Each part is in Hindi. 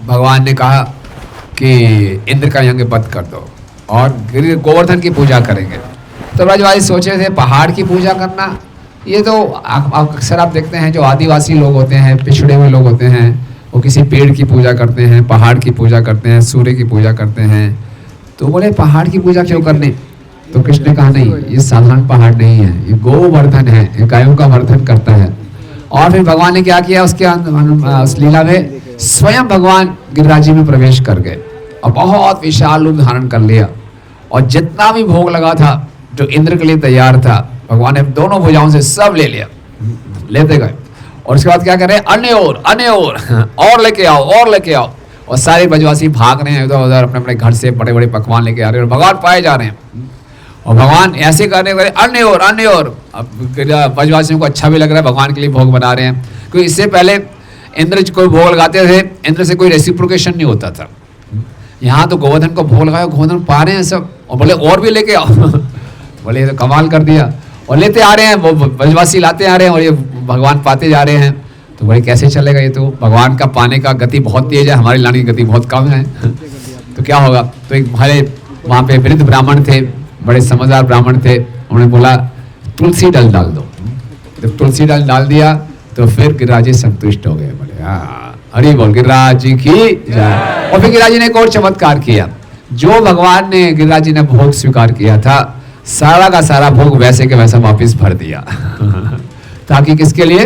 भगवान ने कहा कि इंद्र का यज्ञ बंद कर दो और गोवर्धन की पूजा करेंगे। तो ब्रजवासी सोच रहे थे पहाड़ की पूजा करना, ये तो अक्सर आप देखते हैं जो आदिवासी लोग होते हैं, पिछड़े हुए लोग होते हैं, वो किसी पेड़ की पूजा करते हैं, पहाड़ की पूजा करते हैं, सूर्य की पूजा करते हैं। तो बोले पहाड़ की पूजा क्यों करनी? तो कृष्ण ने कहा नहीं, ये साधारण पहाड़ नहीं है, ये गोवर्धन है, ये गायों का वर्धन करता है। और फिर भगवान ने क्या किया, उसके उस लीला में स्वयं भगवान गिरिराज जी में प्रवेश कर गए और बहुत विशाल रूप धारण कर लिया। और जितना भी भोग लगा था जो इंद्र के लिए तैयार था, भगवान ने दोनों भुजाओं से सब ले लिया, लेते गए। और उसके बाद क्या कर रहे हैं, अन्य और लेके आओ और लेके आओ। और सारे ब्रजवासी भाग रहे हैं इधर उधर, अपने अपने घर से बड़े बड़े पकवान लेके आ रहे हैं और भगवान पाए जा रहे हैं। और भगवान ऐसे करने वाले अन्य और अब ब्रजवासियों को अच्छा भी लग रहा है, भगवान के लिए भोग बना रहे हैं। क्योंकि इससे पहले इंद्र कोई भोग लगाते थे, इंद्र से कोई रेसिप्रोकेशन नहीं होता था। यहाँ तो गोवर्धन को भोग लगाया, गोवर्धन पा रहे हैं सब, और बोले और भी लेके आओ। बोले ये तो कमाल कर दिया। और लेते आ रहे हैं, वो ब्रजवासी लाते आ रहे हैं और ये भगवान पाते जा रहे हैं। तो बोले कैसे चलेगा, ये तो भगवान का पाने का गति बहुत तेज है, हमारी लाने की गति बहुत कम है। तो क्या होगा? तो एक हमारे वहाँ पे वृद्ध ब्राह्मण थे, बड़े समझदार ब्राह्मण थे, उन्होंने बोला तुलसी दल डाल दो। जब तुलसी दल डाल दिया तो फिर गिरिराज जी संतुष्ट हो गए। बोले हरि बोल गिरिराज जी की जय। और फिर गिरिराज जी ने एक और चमत्कार किया, जो भगवान ने गिरिराज जी ने भोग स्वीकार किया था, सारा का सारा भोग वैसे के वैसा वापस भर दिया। ताकि किसके लिए?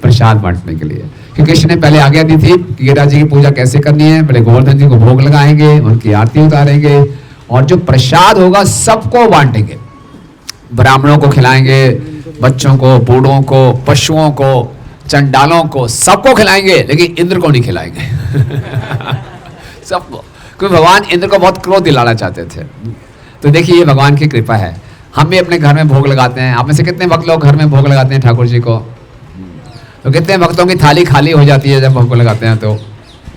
प्रसाद बांटने के लिए। क्योंकि कृष्ण ने पहले आज्ञा दी थी कि गिरिराज जी की पूजा कैसे करनी है। पहले गोवर्धन जी को भोग लगाएंगे, उनकी आरती उतारेंगे और जो प्रसाद होगा सबको बांटेंगे, ब्राह्मणों को खिलाएंगे, बच्चों को, बूढ़ों को, पशुओं को, चंडालों को, सबको खिलाएंगे, लेकिन इंद्र को नहीं खिलाएंगे। सबको, क्योंकि भगवान इंद्र को बहुत क्रोध दिलाना चाहते थे। तो देखिए ये भगवान की कृपा है। हम भी अपने घर में भोग लगाते हैं। आप में से कितने भक्त लोग घर में भोग लगाते हैं ठाकुर जी को? तो कितने भक्तों की थाली खाली हो जाती है जब भोग लगाते हैं? तो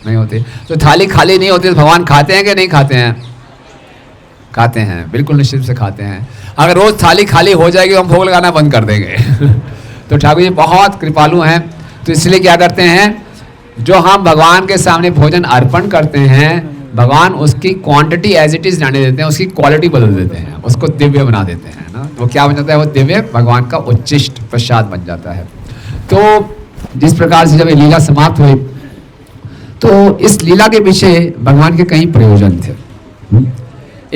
नहीं होती। तो थाली खाली नहीं होती तो भगवान खाते हैं कि नहीं खाते हैं? खाते हैं, बिल्कुल निश्चित से खाते हैं। अगर रोज थाली खाली हो जाएगी तो हम भोग लगाना बंद कर देंगे। तो ठाकुर जी बहुत कृपालु हैं, तो इसलिए क्या करते हैं, जो हम भगवान के सामने भोजन अर्पण करते हैं, भगवान उसकी क्वांटिटी एज इट इज रहने देते हैं, उसकी क्वालिटी बदल देते हैं, उसको दिव्य बना देते हैं ना। वो क्या बन जाता है? वो दिव्य भगवान का उच्चिष्ट प्रसाद बन जाता है। तो जिस प्रकार से जब ये लीला समाप्त हुई, तो इस लीला के पीछे भगवान के कई प्रयोजन थे।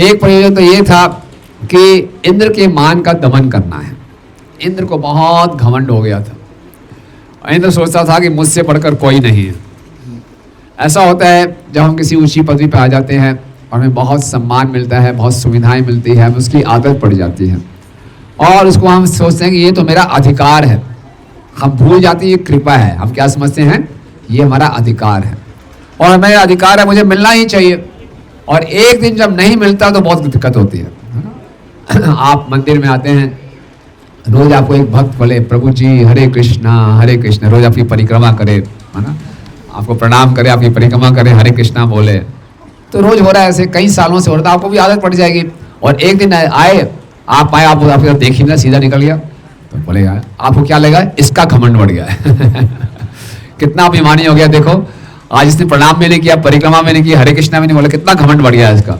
एक प्रयोजन तो ये था कि इंद्र के मान का दमन करना है। इंद्र को बहुत घमंड हो गया था। इंद्र सोचता था कि मुझसे बढ़कर कोई नहीं है। ऐसा होता है जब हम किसी ऊंची पदवी पर आ जाते हैं और हमें बहुत सम्मान मिलता है, बहुत सुविधाएं मिलती है, हमें उसकी आदत पड़ जाती है और उसको हम सोचते हैं कि ये तो मेरा अधिकार है। हम भूल जाते हैं ये कृपा है। हम क्या समझते हैं? ये हमारा अधिकार है और मेरा अधिकार है, मुझे मिलना ही चाहिए। और एक दिन जब नहीं मिलता तो बहुत दिक्कत होती है ना? आप मंदिर में आते हैं, रोज आपको एक भक्त बोले प्रभु जी हरे कृष्णा, रोज आपकी परिक्रमा करे, है ना, आपको प्रणाम करे, आपकी परिक्रमा करे, हरे कृष्णा बोले। तो रोज हो रहा है ऐसे, कई सालों से हो रहा था, आपको भी आदत पड़ जाएगी। और एक दिन आए, आप आए, आप आपके देख ही ना, सीधा निकल गया, तो बोले यार आपको क्या लगा? इसका घमंड बढ़ गया है। कितना अभिमानी हो गया देखो। आज इसने प्रणाम में नहीं किया, परिक्रमा में नहीं किया, हरे कृष्णा में नहीं बोला, कितना घमंड बढ़ गया है इसका।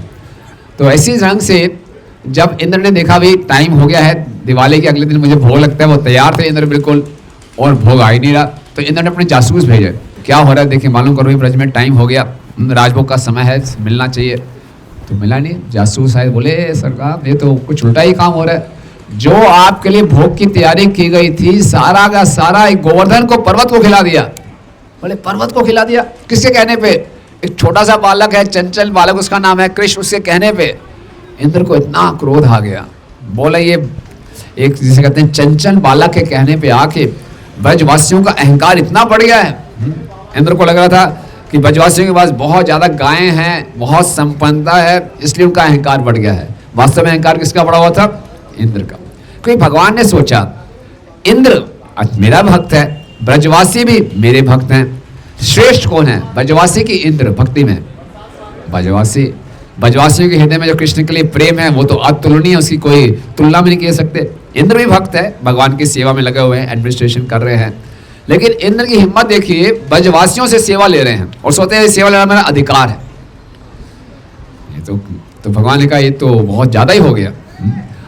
तो ऐसी ढंग से जब इंद्र ने देखा भाई टाइम हो गया है, दिवाली के अगले दिन मुझे भोग लगता है, वो तैयार थे इंद्र बिल्कुल, और भोग आ ही नहीं रहा। तो इंद्र ने अपने जासूस भेजे, क्या हो रहा है देखिए, मालूम करो, ब्रज में टाइम हो गया, राजभोग का समय है, मिलना चाहिए। तो मिला नहीं। जासूस आए, बोले सरकार ये तो कुछ उल्टा ही काम हो रहा है। जो आपके लिए भोग की तैयारी की गई थी, सारा का सारा एक गोवर्धन को, पर्वत को खिला दिया। बोले पर्वत को खिला दिया? किसके कहने पे? एक छोटा सा बालक है, चंचल बालक, उसका नाम है कृष्ण, उसके कहने पे इंद्र को इतना क्रोध आ गया। बोला ये एक जिसे कहते हैं चंचल बालक के कहने पे आके ब्रजवासियों का अहंकार इतना बढ़ गया है। इंद्र को लग रहा था कि ब्रजवासियों के पास बहुत ज्यादा गायें हैं, बहुत संपन्नता है, इसलिए उनका अहंकार बढ़ गया है। वास्तव में अहंकार किसका बढ़ा हुआ था? इंद्र का। क्योंकि भगवान ने सोचा इंद्र मेरा भक्त है, ब्रजवासी भी मेरे भक्त हैं, श्रेष्ठ कौन है? ब्रजवासी की इंद्र भक्ति में ब्रजवासी। ब्रजवासियों के हृदय में जो कृष्ण के लिए प्रेम है वो तो अतुलनीय, उसकी कोई तुलना भी नहीं कह सकते। इंद्र भी भक्त है, भगवान की सेवा में लगे हुए हैं, एडमिनिस्ट्रेशन कर रहे हैं, लेकिन इंद्र की हिम्मत देखिए, ब्रजवासियों से सेवा ले रहे हैं और सोचते हैं सेवा लेना मेरा अधिकार है। ये तो भगवान ने कहा ये तो बहुत ज्यादा ही हो गया।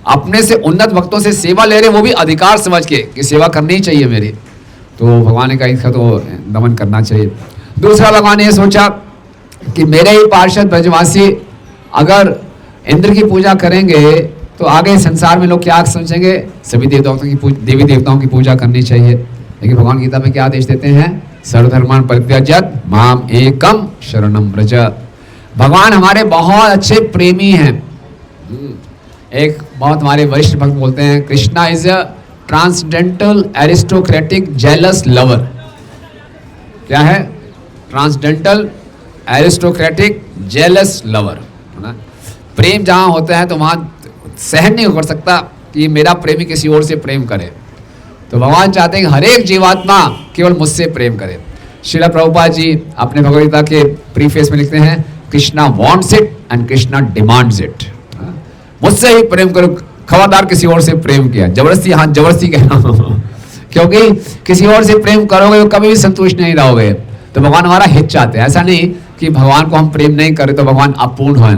अपने से उन्नत भक्तों से सेवा ले रहे, वो भी अधिकार समझ के कि सेवा करनी ही चाहिए मेरी। तो भगवान ने कहा इसका तो दमन करना चाहिए। दूसरा, भगवान ने ये सोचा कि मेरे ही पार्षद ब्रजवासी अगर इंद्र की पूजा करेंगे तो आगे संसार में लोग क्या समझेंगे, सभी देवी देवताओं की पूजा करनी चाहिए। लेकिन भगवान गीता में क्या आदेश देते हैं, सर्वधर्मान् परित्यज्य माम एकम शरणम व्रज। भगवान हमारे बहुत अच्छे प्रेमी हैं। एक बहुत हमारे वरिष्ठ भक्त बोलते हैं, Krishna is a transcendental aristocratic jealous lover. क्या है? Transcendental aristocratic jealous lover. प्रेम जहां होता है तो वहां सहन नहीं कर सकता कि मेरा प्रेमी किसी और से प्रेम करे। तो भगवान चाहते हैं कि हर एक जीवात्मा केवल मुझसे प्रेम करे। श्रील प्रभुपाद जी अपने भगवद गीता के प्रीफेस में लिखते हैं, Krishna wants it and Krishna demands it. मुझसे ही प्रेम करो, खबरदार किसी और से प्रेम किया जबरदस्ती, हाँ जबरदस्ती कह रहा हूं क्योंकि किसी और से प्रेम करोगे तो कभी भी संतुष्ट नहीं रहोगे। तो भगवान हमारा हित चाहते हैं। ऐसा नहीं कि भगवान को हम प्रेम नहीं करें तो भगवान अपूर्ण है।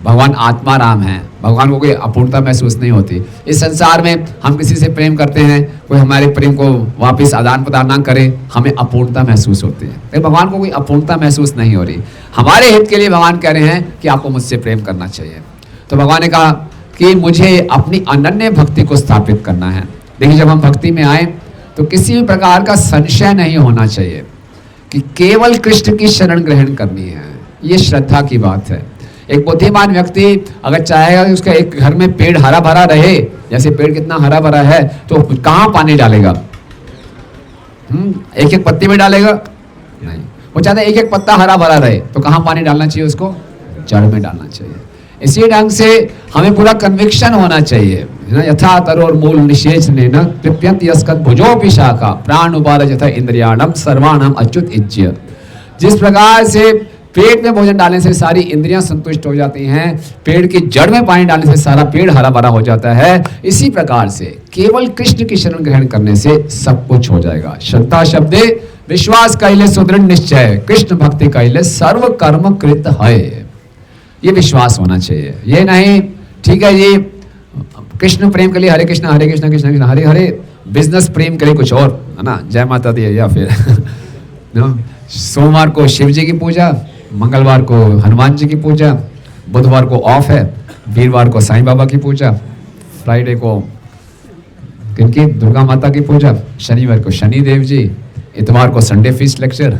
भगवान आत्मा राम है, भगवान को कोई अपूर्णता महसूस नहीं होती। इस संसार में हम किसी से प्रेम करते हैं, कोई हमारे प्रेम को वापस आदान प्रदान ना करे, हमें अपूर्णता महसूस होती है। लेकिन भगवान को कोई अपूर्णता महसूस नहीं हो रही। हमारे हित के लिए भगवान कह रहे हैं कि आपको मुझसे प्रेम करना चाहिए। तो भगवान ने कहा कि मुझे अपनी अनन्य भक्ति को स्थापित करना है। देखिए, जब हम भक्ति में आए तो किसी भी प्रकार का संशय नहीं होना चाहिए कि केवल कृष्ण की शरण ग्रहण करनी है। ये श्रद्धा की बात है। एक बुद्धिमान व्यक्ति अगर चाहेगा कि उसका एक घर में पेड़ हरा भरा रहे, जैसे पेड़ कितना हरा भरा है, तो कहां पानी डालेगा? एक एक पत्ती में डालेगा? नहीं। वो चाहता है एक एक पत्ता हरा भरा रहे, तो कहां पानी डालना चाहिए? उसको जड़ में डालना चाहिए। इसी ढंग से हमें पूरा कन्विक्शन होना चाहिए। यथा तरोर मूल निषेच ने न कृप्यंत यस्कत भुजोपि शाखा प्राण उपाद यथा इंद्रियाणम सर्वाणम अच्युत इज्य। जिस प्रकार से पेट में भोजन डालने से सारी इंद्रियां संतुष्ट हो जाती हैं, पेड़ की जड़ में पानी डालने से सारा पेड़ हरा भरा हो जाता है, इसी प्रकार से केवल कृष्ण की शरण ग्रहण करने से सब कुछ हो जाएगा। श्रद्धा शब्दे विश्वास कैले सुदृढ़ निश्चय, कृष्ण भक्ति कैले सर्व कर्म कृत है। ये विश्वास होना चाहिए। ये नहीं ठीक है ये कृष्ण प्रेम के लिए हरे कृष्ण कृष्ण कृष्ण हरे हरे, बिजनेस प्रेम के लिए कुछ और, है ना, जय माता दी, या फिर सोमवार को शिव जी की पूजा, मंगलवार को हनुमान जी की पूजा, बुधवार को ऑफ है, वीरवार को साईं बाबा की पूजा, फ्राइडे को किनकी दुर्गा माता की पूजा, शनिवार को शनि देव जी, इतवार को संडे फीस्ट लेक्चर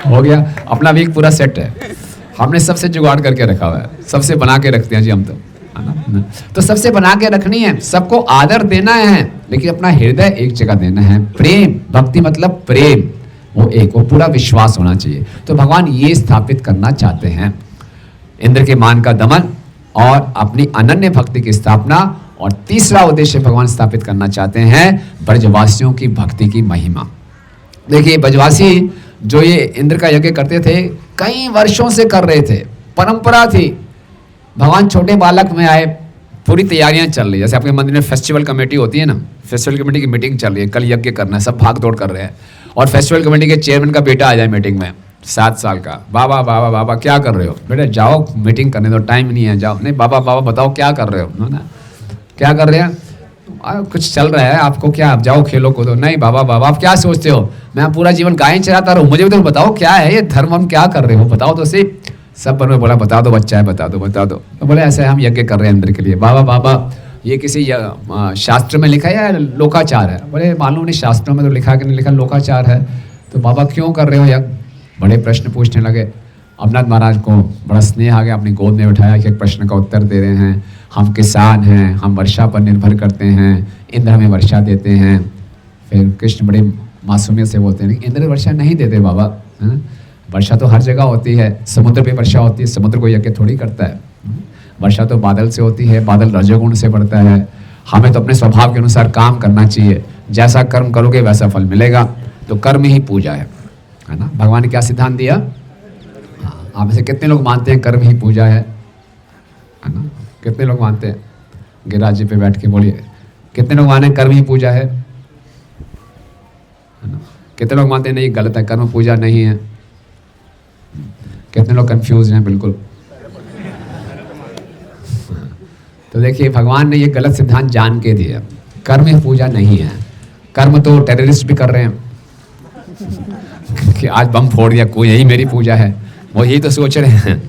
हो गया। अपना वीक पूरा सेट है। हमने सबसे जुगाड़ करके रखा हुआ है, सबसे बना के रखते हैं जी हम तो सबसे बना के रखनी है, सबको आदर देना है, लेकिन अपना हृदय एक जगह देना है। प्रेम, भक्ति मतलब प्रेम, वो पूरा विश्वास होना चाहिए। तो भगवान ये स्थापित करना चाहते हैं, इंद्र के मान का दमन और अपनी अनन्य भक्ति की स्थापना। और तीसरा उद्देश्य भगवान स्थापित करना चाहते हैं ब्रजवासियों की भक्ति की महिमा। देखिए, ब्रजवासी जो ये इंद्र का यज्ञ करते थे, कई वर्षों से कर रहे थे, परंपरा थी। भगवान छोटे बालक में आए, पूरी तैयारियां चल रही है। जैसे आपके मंदिर में फेस्टिवल कमेटी होती है ना, फेस्टिवल कमेटी की मीटिंग चल रही है, कल यज्ञ करना है, सब भाग दौड़ कर रहे हैं। और फेस्टिवल कमेटी के चेयरमैन का बेटा आ जाए मीटिंग में, 7 साल का, बाबा बाबा बाबा क्या कर रहे हो? बेटा जाओ मीटिंग करने दो, टाइम नहीं है, जाओ। नहीं बाबा बाबा बताओ क्या कर रहे हो, ना क्या कर रहे हैं? कुछ चल रहा है आपको, क्या आप जाओ खेलो कूदो। नहीं बाबा बाबा आप क्या सोचते हो, मैं पूरा जीवन गाय चराता रहूं, मुझे भी तो बताओ क्या है ये धर्म, हम क्या कर रहे हो बताओ तो सही। सब बन में बोला बता दो बच्चा है, बता दो बता दो। तो बोले ऐसे हम यज्ञ कर रहे हैं इंद्र के लिए। बाबा बाबा ये किसी शास्त्र में लिखा है या लोकाचार है? बोले मालूम नहीं, शास्त्रों में तो लिखा कि नहीं लिखा, लोकाचार है। तो बाबा क्यों कर रहे हो यज्ञ? बड़े प्रश्न पूछने लगे। अमरनाथ महाराज को बड़ा स्नेह आ गया, अपनी गोद में उठाया कि एक प्रश्न का उत्तर दे रहे हैं। हम किसान हैं, हम वर्षा पर निर्भर करते हैं, इंद्र हमें वर्षा देते हैं। फिर कृष्ण बड़े मासूमियत से बोलते हैं इंद्र वर्षा नहीं देते बाबा, है ना, वर्षा तो हर जगह होती है, समुद्र पे वर्षा होती है, समुद्र को यज्ञ थोड़ी करता है। वर्षा तो बादल से होती है, बादल रजोगुण से बढ़ता है। हमें तो अपने स्वभाव के अनुसार काम करना चाहिए, जैसा कर्म करोगे वैसा फल मिलेगा। तो कर्म ही पूजा है ना। भगवान ने क्या सिद्धांत दिया? आप में से कितने लोग मानते हैं कर्म ही पूजा है ना? कितने लोग मानते हैं? गिरिराज जी पे बैठ के बोलिए, कितने लोग माने कर्म ही पूजा है? है ना। कितने लोग मानते हैं नहीं गलत है, कर्म पूजा नहीं है। कितने लोग कंफ्यूज हैं बिल्कुल। तो देखिए भगवान ने ये गलत सिद्धांत जान के दिया, कर्म ही पूजा नहीं है। कर्म तो टेररिस्ट भी कर रहे हैं कि आज बम फोड़ दिया, कोई यही मेरी पूजा है, वो यही तो सोच रहे हैं।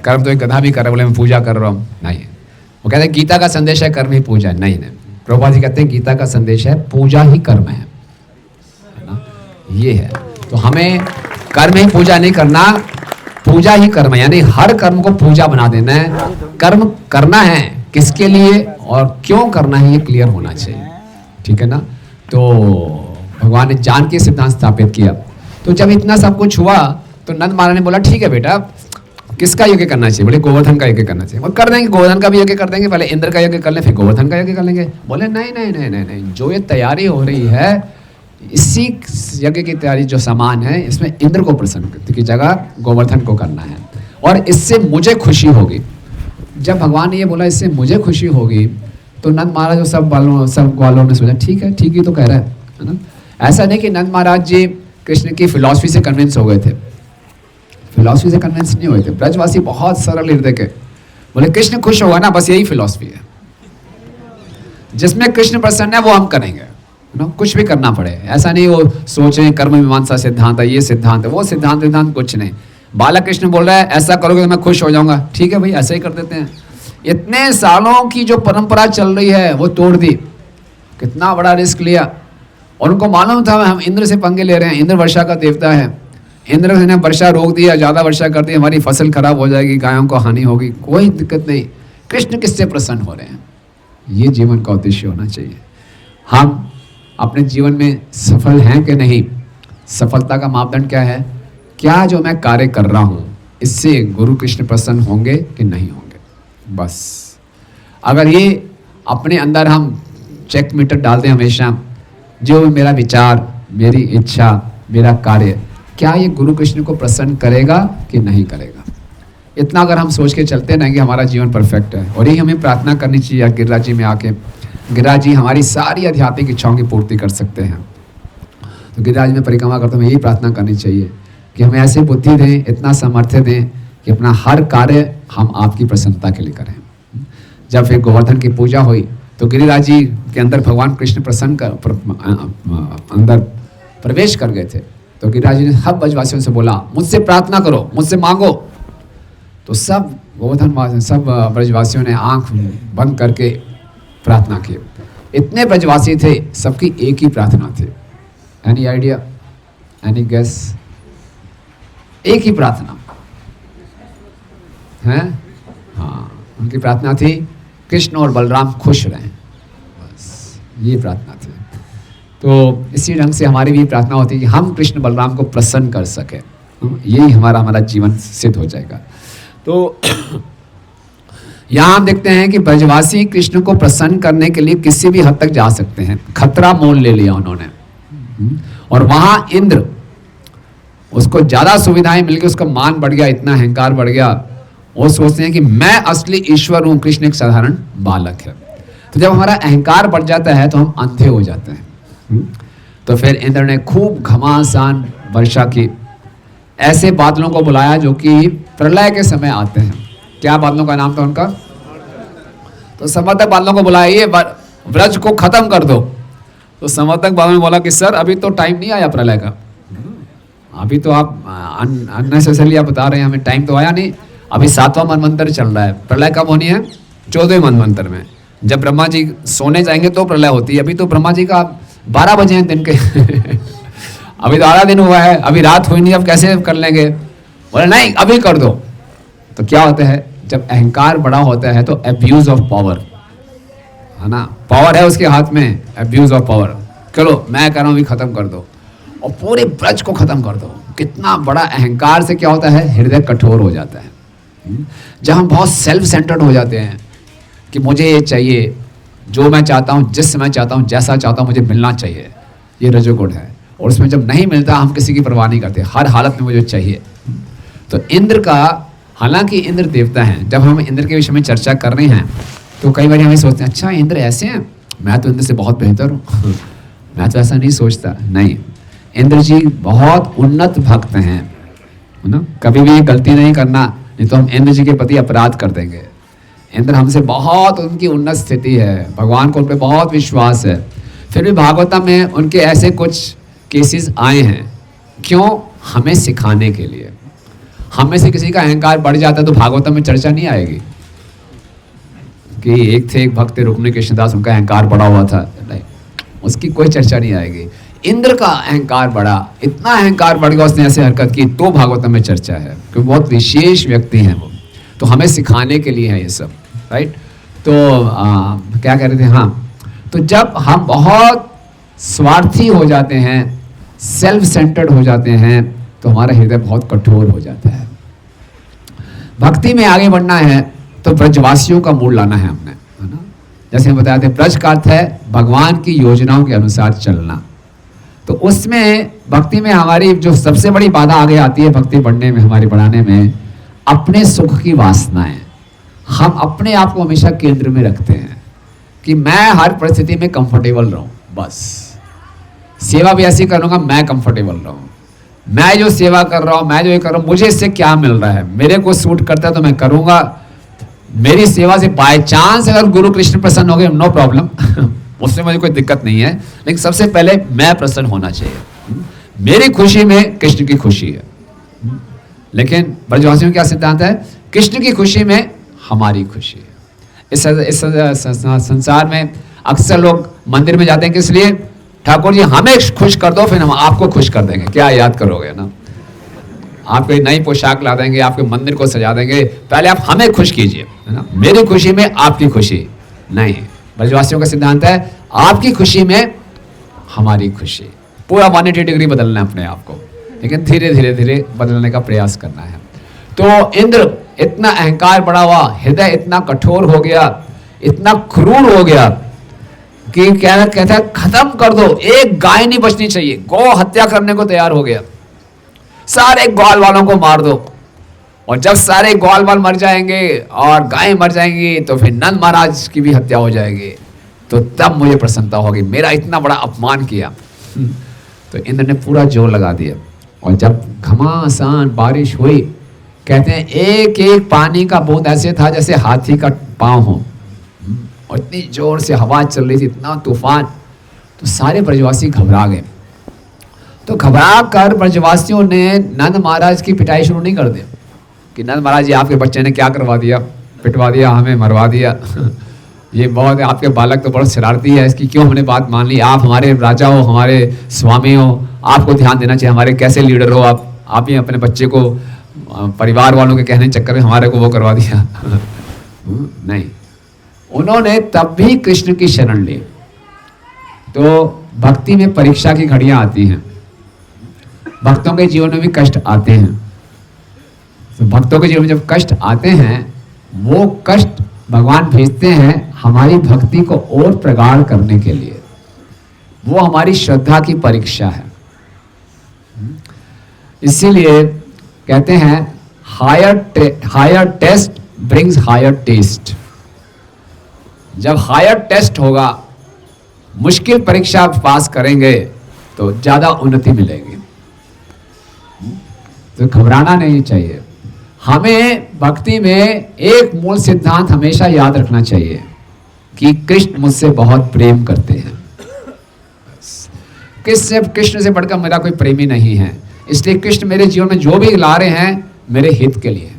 कर्म तो एक गधा भी कर रहा है, बोले मैं पूजा कर रहा हूँ, नहीं। वो कहते हैं गीता का संदेश है कर्म ही पूजा, नहीं नहीं। प्रभुपाद जी कहते हैं गीता का संदेश है पूजा ही कर्म है ना, ये है। तो हमें कर्म ही पूजा नहीं करना, पूजा ही कर्म है, यानी हर कर्म को पूजा बना देना है। कर्म करना है किसके लिए और क्यों करना है ये क्लियर होना चाहिए, ठीक है ना। तो भगवान ने जान के सिद्धांत स्थापित किया। तो जब इतना सब कुछ हुआ तो नंद महाराज ने बोला ठीक है बेटा, किसका यज्ञ करना चाहिए? बोले गोवर्धन का यज्ञ करना चाहिए। और कर देंगे, गोवर्धन का भी यज्ञ कर देंगे, पहले इंद्र का यज्ञ कर लें फिर गोवर्धन का यज्ञ कर लेंगे। बोले नहीं नहीं नहीं नहीं नहीं, जो ये तैयारी हो रही है इसी यज्ञ की तैयारी जो सामान है इसमें इंद्र को प्रसन्न की जगह गोवर्धन को करना है और इससे मुझे खुशी होगी। जब भगवान ने ये बोला इससे मुझे खुशी होगी तो नंद महाराज और सब ग्वालों ने सोचा ठीक है, ठीक ही तो कह रहा है ना। ऐसा नहीं कि नंद महाराज जी कृष्ण की फिलॉसफी से कन्विंस हो गए थे, फिलॉसफी से कन्विंस नहीं हुए थे। ब्रजवासी बहुत सरल हृदय के, बोले कृष्ण खुश होगा ना, बस यही फिलॉसफी है, जिसमें कृष्ण प्रसन्न है वो हम करेंगे ना, कुछ भी करना पड़े। ऐसा नहीं वो सोचे कर्म मीमांसा सिद्धांत है, ये सिद्धांत है, वो सिद्धांत कुछ नहीं। बाला कृष्ण बोल रहा है ऐसा करोगे तो मैं खुश हो जाऊंगा, ठीक है भाई ऐसा ही कर देते हैं। इतने सालों की जो परंपरा चल रही है वो तोड़ दी, कितना बड़ा रिस्क लिया। और उनको मालूम था हम इंद्र से पंगे ले रहे हैं, इंद्र वर्षा का देवता है, इंद्र ने वर्षा रोक दिया, ज़्यादा वर्षा कर दी, हमारी फसल खराब हो जाएगी, गायों को हानि होगी, कोई दिक्कत नहीं। कृष्ण किससे प्रसन्न हो रहे हैं, ये जीवन का उद्देश्य होना चाहिए। हम अपने जीवन में सफल हैं कि नहीं, सफलता का मापदंड क्या है? क्या जो मैं कार्य कर रहा हूँ इससे गुरु कृष्ण प्रसन्न होंगे कि नहीं होंगे, बस। अगर ये अपने अंदर हम चेक मीटर डाल दें हमेशा, जो मेरा विचार, मेरी इच्छा, मेरा कार्य, क्या ये गुरु कृष्ण को प्रसन्न करेगा कि नहीं करेगा, इतना अगर हम सोच के चलते ना कि हमारा जीवन परफेक्ट है। और यही हमें प्रार्थना करनी चाहिए गिरिराज जी में आके, गिरिराज जी हमारी सारी आध्यात्मिक इच्छाओं की पूर्ति कर सकते हैं। तो गिरिराज में परिक्रमा करते हुए यही प्रार्थना करनी चाहिए कि हमें ऐसे बुद्धि दें, इतना सामर्थ्य दें कि अपना हर कार्य हम आपकी प्रसन्नता के लिए करें। जब फिर गोवर्धन की पूजा हुई तो गिरिराज जी के अंदर भगवान कृष्ण प्रसन्न अंदर प्रवेश कर गए थे। तो गिरिराज जी ने सब ब्रजवासियों से बोला मुझसे प्रार्थना करो, मुझसे मांगो। तो सब गोवर्धन सब ब्रजवासियों ने आंख बंद करके प्रार्थना की। इतने ब्रजवासी थे, सबकी एक ही प्रार्थना थी। Any idea, any guess? एक ही प्रार्थना है, हाँ, उनकी प्रार्थना थी कृष्ण और बलराम खुश रहें, बस ये प्रार्थना थी। तो इसी ढंग से हमारी भी प्रार्थना होती है कि हम कृष्ण बलराम को प्रसन्न कर सके, यही हमारा जीवन सिद्ध हो जाएगा। तो यहाँ हम देखते हैं कि ब्रजवासी कृष्ण को प्रसन्न करने के लिए किसी भी हद तक जा सकते हैं। खतरा मोल ले लिया उन्होंने, और वहाँ इंद्र, उसको ज़्यादा सुविधाएं मिल गई, उसका मान बढ़ गया, इतना अहंकार बढ़ गया, वो सोचते हैं कि मैं असली ईश्वर हूँ, कृष्ण एक साधारण बालक है। तो जब हमारा अहंकार बढ़ जाता है तो हम अंधे हो जाते हैं। तो फिर इंद्र ने खूब घमासान वर्षा की, ऐसे बादलों को बुलाया जो कि प्रलय के समय आते हैं। क्या बादलों का नाम था उनका? तो समर्थक बादलों को बुलाया, ये व्रज को खत्म कर दो। तो समर्थक बादलों ने बोला कि सर अभी तो टाइम नहीं आया प्रलय का, अभी तो आप अननेसेसरली आप बता रहे हैं, हमें टाइम तो आया नहीं, अभी 7वां मनवंतर चल रहा है। प्रलय कब होनी है? 14वें मनवंतर में, जब ब्रह्मा जी सोने जाएंगे तो प्रलय होती है। अभी तो ब्रह्मा जी का 12 बजे हैं दिन के अभी तो आधा दिन हुआ है, अभी रात हुई नहीं, अब कैसे कर लेंगे? बोले नहीं अभी कर दो। तो क्या होता है, जब अहंकार बड़ा होता है तो एब्यूज ऑफ पावर, है ना, पावर है उसके हाथ में, एब्यूज ऑफ पावर, चलो मैं कह रहा हूँ अभी खत्म कर दो और पूरे ब्रज को खत्म कर दो। कितना बड़ा अहंकार से क्या होता है, हृदय कठोर हो जाता है। जब हम बहुत सेल्फ सेंटर्ड हो जाते हैं कि मुझे ये चाहिए, जो मैं चाहता हूँ, जिस मैं चाहता हूँ, जैसा चाहता हूँ, मुझे मिलना चाहिए, ये रजोगुण है। और उसमें जब नहीं मिलता हम किसी की परवाह नहीं करते, हर हालत में मुझे चाहिए। तो इंद्र का, हालांकि इंद्र देवता हैं, जब हम इंद्र के विषय में चर्चा कर रहे हैं तो कई बार हमें सोचते हैं अच्छा इंद्र ऐसे हैं, मैं तो इंद्र से बहुत बेहतर हूँ मैं तो ऐसा नहीं सोचता। नहीं, इंद्र जी बहुत उन्नत भक्त हैं, है ना। कभी भी गलती नहीं करना, नहीं तो हम इंद्र जी के प्रति अपराध कर देंगे। इंद्र हमसे बहुत, उनकी उन्नत स्थिति है, भगवान को उन पर बहुत विश्वास है। फिर भी भागवतम में उनके ऐसे कुछ केसेस आए हैं। क्यों? हमें सिखाने के लिए। हम में से किसी का अहंकार बढ़ जाता है तो भागवतम में चर्चा नहीं आएगी कि एक भक्त रुक्मिणी कृष्णदास, उनका अहंकार बढ़ा हुआ था, नहीं, उसकी कोई चर्चा नहीं आएगी। इंद्र का अहंकार बढ़ा, इतना अहंकार बढ़ गया, उसने ऐसे हरकत की, तो भागवतम में चर्चा है, क्योंकि बहुत विशेष व्यक्ति हैं वो, तो हमें सिखाने के लिए है ये सब, राइट। तो क्या कह रहे थे, हाँ, तो जब हम बहुत स्वार्थी हो जाते हैं, सेल्फ सेंटर्ड हो जाते हैं, तो हमारा हृदय बहुत कठोर हो जाता है। भक्ति में आगे बढ़ना है तो ब्रजवासियों का मूड लाना है हमने, है ना। जैसे हम बताते हैं, ब्रज का अर्थ है भगवान की योजनाओं के अनुसार चलना। तो उसमें भक्ति में हमारी जो सबसे बड़ी बाधा आगे आती है भक्ति बढ़ने में, हमारी बढ़ाने में, अपने सुख की वासनाएं। हम अपने आप को हमेशा केंद्र में रखते हैं कि मैं हर परिस्थिति में कंफर्टेबल रहूं, बस सेवा भी ऐसी करूंगा मैं कंफर्टेबल रहूं, मैं जो सेवा कर रहा हूं, मैं जो ये कर रहा हूं, मुझे इससे क्या मिल रहा है, मेरे को सूट करता है तो मैं करूंगा। मेरी सेवा से बाय चांस अगर गुरु कृष्ण प्रसन्न हो गए, नो प्रॉब्लम उसमें मुझे कोई दिक्कत नहीं है, लेकिन सबसे पहले मैं प्रसन्न होना चाहिए। मेरी खुशी में कृष्ण की खुशी है। लेकिन ब्रजवासियों का क्या सिद्धांत है? कृष्ण की खुशी में हमारी खुशी है। इस संसार में अक्सर लोग मंदिर में जाते हैं किस लिए? ठाकुर जी हमें खुश कर दो, फिर हम आपको खुश कर देंगे। क्या याद करोगे ना, आपको नई पोशाक ला देंगे, आपके मंदिर को सजा देंगे, पहले आप हमें खुश कीजिए, है ना। मेरी खुशी में आपकी खुशी नहीं। ब्रजवासियों का सिद्धांत है आपकी खुशी में हमारी खुशी। पूरा 180 डिग्री बदलना है अपने आप को, लेकिन धीरे धीरे धीरे बदलने का प्रयास करना है। तो इंद्र इतना अहंकार बढ़ा हुआ, हृदय इतना कठोर हो गया, इतना क्रूर हो गया कि क्या कहता है, खत्म कर दो, एक गाय नहीं बचनी चाहिए, गौ हत्या करने को तैयार हो गया, सारे ग्वाल वालों को मार दो। और जब सारे ग्वाल वाल मर जाएंगे और गाय मर जाएंगी तो फिर नंद महाराज की भी हत्या हो जाएगी, तो तब मुझे प्रसन्नता होगी, मेरा इतना बड़ा अपमान किया। तो इंद्र ने पूरा जोर लगा दिया, और जब घमासान बारिश हुई, कहते हैं एक एक पानी का बूंद ऐसे था जैसे हाथी का पांव हो, और इतनी जोर से हवा चल रही थी, इतना तूफान, तो सारे ब्रजवासी घबरा गए। तो घबरा कर ब्रजवासियों ने नंद महाराज की पिटाई शुरू नहीं कर दी कि नंद महाराज जी आपके बच्चे ने क्या करवा दिया, पिटवा दिया, हमें मरवा दिया ये बहुत, आपके बालक तो बहुत शरारती है, इसकी क्यों हमने बात मान ली, आप हमारे राजा हो, हमारे स्वामी हो, आपको ध्यान देना चाहिए, हमारे कैसे लीडर हो आप ही अपने बच्चे को परिवार वालों के कहने चक्कर में हमारे को वो करवा दिया नहीं, उन्होंने तब भी कृष्ण की शरण ली। तो भक्ति में परीक्षा की घड़ियां आती हैं, भक्तों के जीवन में भी कष्ट आते हैं। तो भक्तों के जीवन में जब कष्ट आते हैं, वो कष्ट भगवान भेजते हैं हमारी भक्ति को और प्रगाढ़ करने के लिए, वो हमारी श्रद्धा की परीक्षा है। इसीलिए कहते हैं higher test brings higher test. जब हायर टेस्ट होगा, मुश्किल परीक्षा पास करेंगे तो ज्यादा उन्नति मिलेगी। तो घबराना नहीं चाहिए। हमें भक्ति में एक मूल सिद्धांत हमेशा याद रखना चाहिए कि कृष्ण मुझसे बहुत प्रेम करते हैं। कृष्ण से बढ़कर मेरा कोई प्रेमी नहीं है, इसलिए कृष्ण मेरे जीवन में जो भी ला रहे हैं मेरे हित के लिए,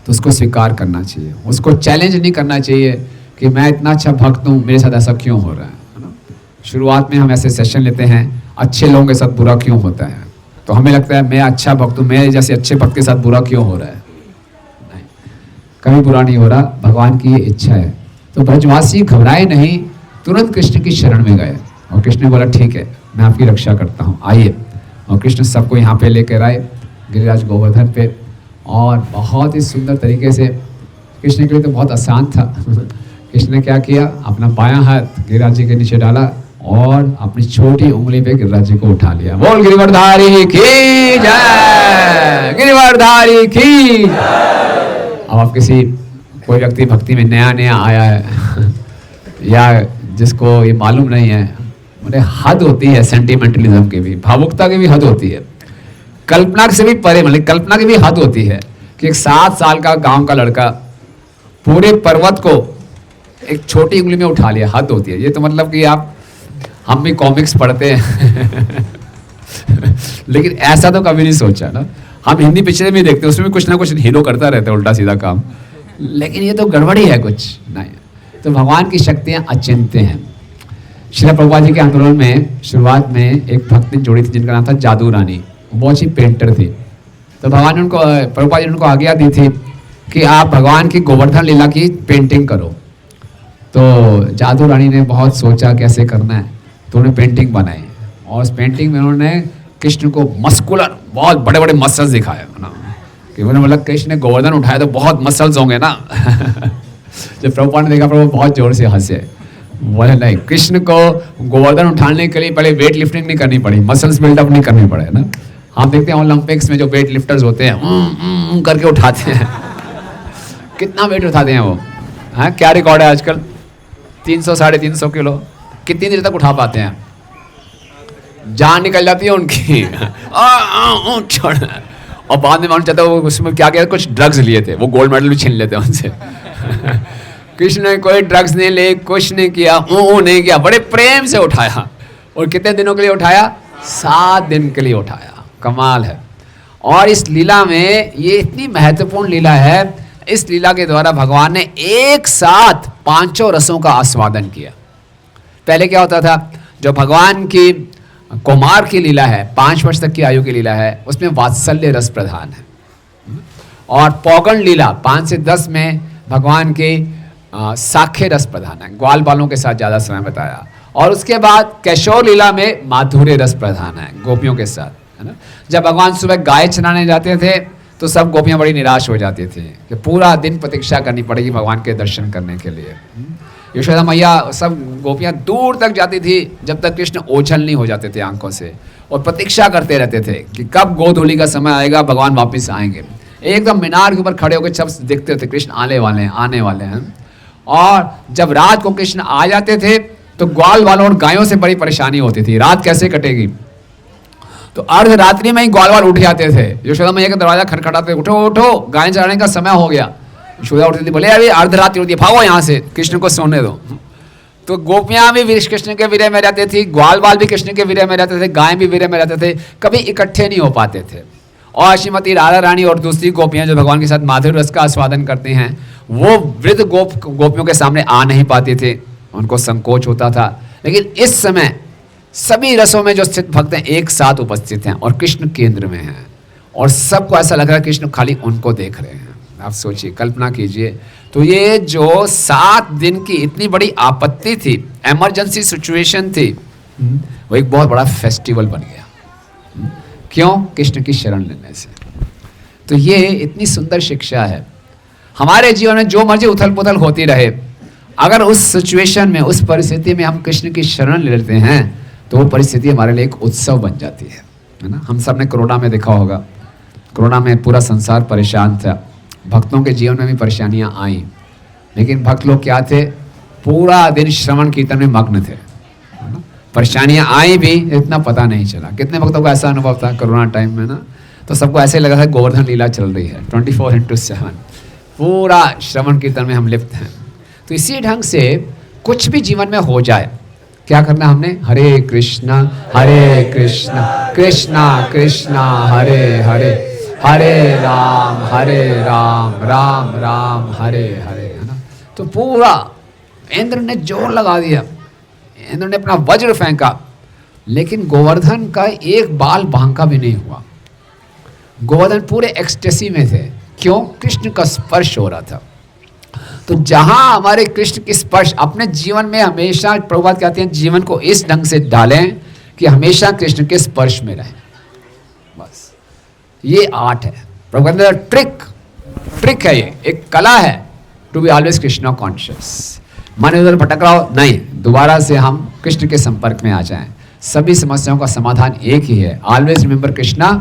तो उसको स्वीकार करना चाहिए, उसको चैलेंज नहीं करना चाहिए कि मैं इतना अच्छा भक्त हूँ, मेरे साथ ऐसा क्यों हो रहा है ना। शुरुआत में हम ऐसे सेशन लेते हैं, अच्छे लोगों के साथ बुरा क्यों होता है, तो हमें लगता है मैं अच्छा भक्त हूँ, मेरे जैसे अच्छे भक्त के साथ बुरा क्यों हो रहा है। नहीं, कभी बुरा नहीं हो रहा, भगवान की ये इच्छा है। तो ब्रजवासी घबराए नहीं, तुरंत कृष्ण की शरण में गए, और कृष्ण ने बोला ठीक है मैं आपकी रक्षा करता हूँ, आइए। और कृष्ण सबको यहाँ पे लेकर आए गिरिराज गोवर्धन पे, और बहुत ही सुंदर तरीके से, कृष्ण के लिए तो बहुत आसान था कृष्ण ने क्या किया, अपना बायां हाथ गिरिराज जी के नीचे डाला और अपनी छोटी उंगली पे गिरिराज जी को उठा लिया। बोल गिरिवरधारी की जय, गिरिवरधारी की। अब आप किसी कोई व्यक्ति भक्ति में नया नया आया है या जिसको ये मालूम नहीं है, बोले हद होती है सेंटिमेंटलिज्म की भी, भावुकता की भी हद होती है, कल्पना से भी परे, मतलब कल्पना की भी हद होती है कि एक 7 साल का गांव का लड़का पूरे पर्वत को एक छोटी उंगली में उठा लिया, हद होती है ये तो। मतलब कि आप, हम भी कॉमिक्स पढ़ते हैं लेकिन ऐसा तो कभी नहीं सोचा ना। हम हिंदी पिक्चर में देखते हैं, उसमें भी कुछ ना कुछ हीरो करता रहता है उल्टा सीधा काम, लेकिन ये तो गड़बड़ी है कुछ नहीं। तो भगवान की शक्तियां अचिंत्य हैं। श्रील प्रभुपाद जी के आंदोलन में शुरुआत में एक भक्त ने जोड़ी थी जिनका नाम था जादू रानी, बहुत अच्छी पेंटर थी। तो भगवान ने उनको, प्रभुपाद जी ने उनको आज्ञा दी थी कि आप भगवान की गोवर्धन लीला की पेंटिंग करो। तो जादू रानी ने बहुत सोचा कैसे करना है, तो उन्होंने पेंटिंग बनाई और उस पेंटिंग में उन्होंने कृष्ण को मस्कुलर, बहुत बड़े बड़े मसल्स दिखाए ना, कि उन्होंने बोला कृष्ण ने गोवर्धन उठाया तो बहुत मसल्स होंगे ना जब प्रभुपाद ने देखा, प्रभु बहुत जोर से हंसे, बोले नहीं, कृष्ण को गोवर्धन उठाने के लिए पहले वेट लिफ्टिंग नहीं करनी पड़ी, मसल्स बिल्डअप नहीं करनी पड़े ना। हम देखते हैं ओलंपिक्स में जो वेट लिफ्टर्स होते हैं करके उठाते हैं कितना वेट उठाते हैं वो, हाँ क्या रिकॉर्ड है आजकल, 300 350 किलो, कितनी देर तक उठा पाते हैं, जान निकल जाती है उनकी और बाद में मालूम चलता है वो उसमें क्या किया, कुछ ड्रग्स लिए थे, वो गोल्ड मेडल भी छीन लेते हैं उनसे कृष्ण ने कोई ड्रग्स नहीं ले, कुछ नहीं किया, नहीं किया, बड़े प्रेम से उठाया। और कितने दिनों के लिए उठाया? 7 दिन के लिए उठाया। कमाल है। और इस लीला में, ये इतनी महत्वपूर्ण लीला है, इस लीला के द्वारा भगवान ने एक साथ 5 रसों का आस्वादन किया। पहले क्या होता था, जो भगवान की कुमार की लीला है, 5 वर्ष तक की आयु की लीला है, उसमें वात्सल्य रस प्रधान है। और पौगण लीला 5 से 10 में भगवान के साख्य रस प्रधान है, ग्वाल बालों के साथ ज़्यादा समय बताया। और उसके बाद कैशोर लीला में माधुर्य रस प्रधान है, गोपियों के साथ, है ना। जब भगवान सुबह गाय चराने जाते थे तो सब गोपियाँ बड़ी निराश हो जाती थी कि पूरा दिन प्रतीक्षा करनी पड़ेगी भगवान के दर्शन करने के लिए। यशोदा मैया, सब गोपियाँ दूर तक जाती थी जब तक कृष्ण ओझल नहीं हो जाते थे आंखों से, और प्रतीक्षा करते रहते थे कि कब गोधूलि का समय आएगा, भगवान वापस आएंगे। एकदम मीनार के ऊपर खड़े होकर सब देखते थे कृष्ण आने वाले हैं, आने वाले हैं। और जब रात को कृष्ण आ जाते थे तो ग्वाल वालों और गायों से बड़ी परेशानी होती थी, रात कैसे कटेगी। तो अर्ध रात्रि में ही ग्वाल वाल उठ जाते थे, यशोदा मैया का दरवाजा खटखटाते, उठो उठो, गाय चराने का समय हो गया। यशोदा उठती थी, बोले अभी अर्धरात्रि होती है, भागो यहाँ से, कृष्ण को सोने दो। तो गोपियां भी कृष्ण के विरह में रहते थी, ग्वाल बाल भी कृष्ण के विरह में रहते थे, गाय भी विरह में रहते थे, कभी इकट्ठे नहीं हो पाते थे। और श्रीमती राधा रानी और दूसरी गोपियां जो भगवान के साथ माधुर्य रस का आस्वादन करते हैं, वो वृद्ध गोपियों के सामने आ नहीं पाते थे, उनको संकोच होता था। लेकिन इस समय सभी रसों में जो स्थित भक्त हैं एक साथ उपस्थित हैं और कृष्ण केंद्र में हैं, और सबको ऐसा लग रहा है कृष्ण खाली उनको देख रहे हैं। आप सोचिए, कल्पना कीजिए। तो ये जो 7 दिन की इतनी बड़ी आपत्ति थी, इमरजेंसी सिचुएशन थी, वो एक बहुत बड़ा फेस्टिवल बन गया। क्यों? कृष्ण की शरण लेने से। तो ये इतनी सुंदर शिक्षा है। हमारे जीवन में जो मर्जी उथल पुथल होती रहे, अगर उस सिचुएशन में, उस परिस्थिति में हम कृष्ण की शरण ले लेते हैं तो वो परिस्थिति हमारे लिए एक उत्सव बन जाती है ना। हम सब ने कोरोना में देखा होगा, कोरोना में पूरा संसार परेशान था, भक्तों के जीवन में भी परेशानियां आई, लेकिन भक्त लोग क्या थे, पूरा दिन श्रवण कीर्तन में मग्न थे। परेशानियां आई भी, इतना पता नहीं चला। कितने भक्तों को ऐसा अनुभव था कोरोना टाइम में ना, तो सबको ऐसे लगा था गोवर्धन लीला चल रही है 24/7, पूरा श्रवण कीर्तन में हम लिप्त हैं। तो इसी ढंग से कुछ भी जीवन में हो जाए, क्या करना हमने? हरे कृष्णा कृष्णा कृष्णा हरे हरे, हरे राम राम राम हरे हरे, है ना। तो पूरा इंद्र ने जोर लगा दिया, इंद्र ने अपना वज्र फेंका, लेकिन गोवर्धन का एक बाल बांका भी नहीं हुआ। गोवर्धन पूरे एक्सटेसी में थे। क्यों? कृष्ण का स्पर्श हो रहा था। तो जहां हमारे कृष्ण की स्पर्श, अपने जीवन में हमेशा प्रभुपाद कहते हैं जीवन को इस ढंग से डालें कि हमेशा कृष्ण के स्पर्श में रहें। बस ये आर्ट है, प्रभुपाद ट्रिक है, ये एक कला है, to be always Krishna conscious. मन उधर भटक रहा हो, नहीं, दोबारा से हम कृष्ण के संपर्क में आ जाएं। सभी समस्याओं का समाधान एक ही है, always remember Krishna,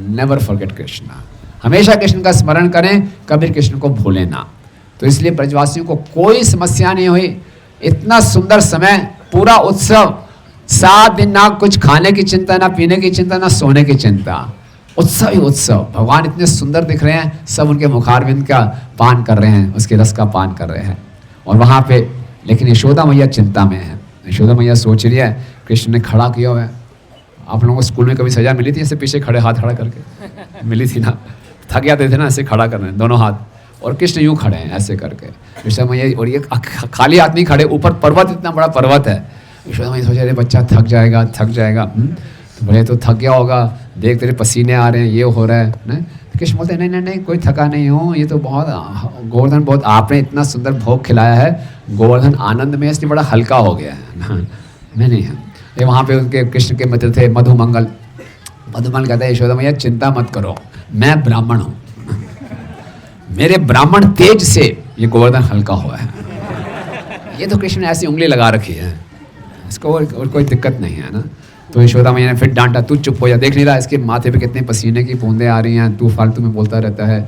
never forget Krishna. हमेशा कृष्ण का स्मरण करें, कभी कृष्ण को भूलें ना। तो इसलिए ब्रजवासियों को कोई समस्या नहीं हुई, इतना सुंदर समय, पूरा उत्सव, 7 दिन ना कुछ खाने की चिंता, ना पीने की चिंता, ना सोने की चिंता, उत्सव ही उत्सव। भगवान इतने सुंदर दिख रहे हैं, सब उनके मुखारविंद का पान कर रहे हैं, उसके रस का पान कर रहे हैं। और वहाँ पे लेकिन यशोदा मैया चिंता में है। यशोदा मैया सोच रही है कृष्ण ने खड़ा किया हुआ है। आप लोगों को स्कूल में कभी सजा मिली थी ऐसे पीछे खड़े हाथ खड़ा करके? मिली थी ना, थक जाते थे ना ऐसे खड़ा करने दोनों हाथ, और कृष्ण यूँ खड़े हैं ऐसे करके। यशोदा मैया, और ये खाली हाथ नहीं खड़े, ऊपर पर्वत, इतना बड़ा पर्वत है। यशोदा मैया सोच रहे बच्चा थक जाएगा, थक जाएगा। तो बोले तो थक गया होगा, देख तेरे पसीने आ रहे हैं, ये हो रहा है ना। कृष्ण बोलते नहीं नहीं नहीं, कोई थका नहीं हूँ, ये तो बहुत गोवर्धन, बहुत आपने इतना सुंदर भोग खिलाया है, गोवर्धन आनंद में इसलिए बड़ा हल्का हो गया है। मैं नहीं है। ये वहाँ पे उनके कृष्ण के मित्र थे मधुमंगल। मधुमंगल कहता है यशोदा मैया चिंता मत करो, मैं ब्राह्मण हूँ, मेरे ब्राह्मण तेज से ये गोवर्धन हल्का हुआ है। ये तो कृष्ण ने ऐसी उंगली लगा रखी है, इसको और कोई दिक्कत नहीं है ना। तो यशोदा मैया ने फिर डांटा, तू चुप हो जा, देख नहीं रहा इसके माथे पे कितने पसीने की बूंदें आ रही हैं, तू फालतू में बोलता रहता है।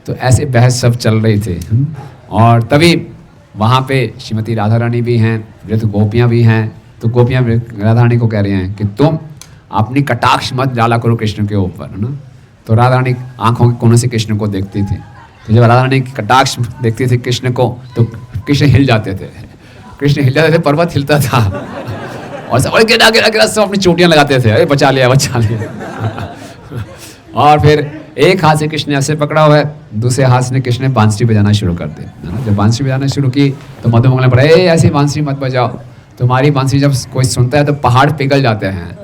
तो ऐसे बहस सब चल रही थी। और तभी वहाँ पे श्रीमती राधा रानी भी हैं, वृद्ध गोपियाँ भी हैं। तो गोपियाँ राधा रानी को कह रही हैं कि तुम अपनी कटाक्ष मत डाला करो कृष्ण के ऊपर, है ना। तो राधा रानी आँखों के कोनों से कृष्ण को देखती थी। तो जब राधा रानी की कटाक्ष देखती थी कृष्ण को, तो कृष्ण हिल जाते थे, कृष्ण हिल जाते थे, पर्वत हिलता था। और सब गिरा गिरा गिरा सब अपनी चोटियाँ लगाते थे, अरे बचा लिया बचा लिया। और फिर एक हाथ से कृष्ण ने ऐसे पकड़ा हुआ है, दूसरे हाथ से कृष्ण ने बांसुरी बजाना शुरू कर दी। जब बांसुरी बजाना शुरू की तो मधुमंगल ने बोला, ऐसी बांसुरी मत बजाओ, तुम्हारी बांसुरी जब कोई सुनता है तो पहाड़ पिघल जाते हैं।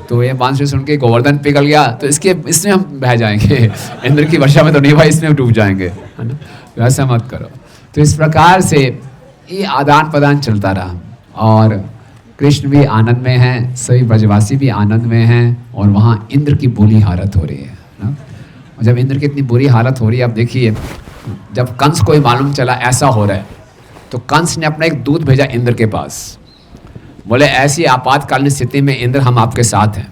तो ये बांसुरी सुन के गोवर्धन पिघल गया, तो इसमें हम बह जाएंगे, इंद्र की वर्षा में तो नहीं भाई, इसमें डूब जाएंगे, है ना। तो ऐसा मत करो। तो इस प्रकार से ये आदान प्रदान चलता रहा। और कृष्ण भी आनंद में हैं, सभी ब्रजवासी भी आनंद में हैं। और वहाँ इंद्र की बुरी हालत हो रही है ना। और जब इंद्र की इतनी बुरी हालत हो रही है, अब देखिए जब कंस को मालूम चला ऐसा हो रहा है, तो कंस ने अपना एक दूत भेजा इंद्र के पास। बोले ऐसी आपातकालीन स्थिति में इंद्र हम आपके साथ हैं।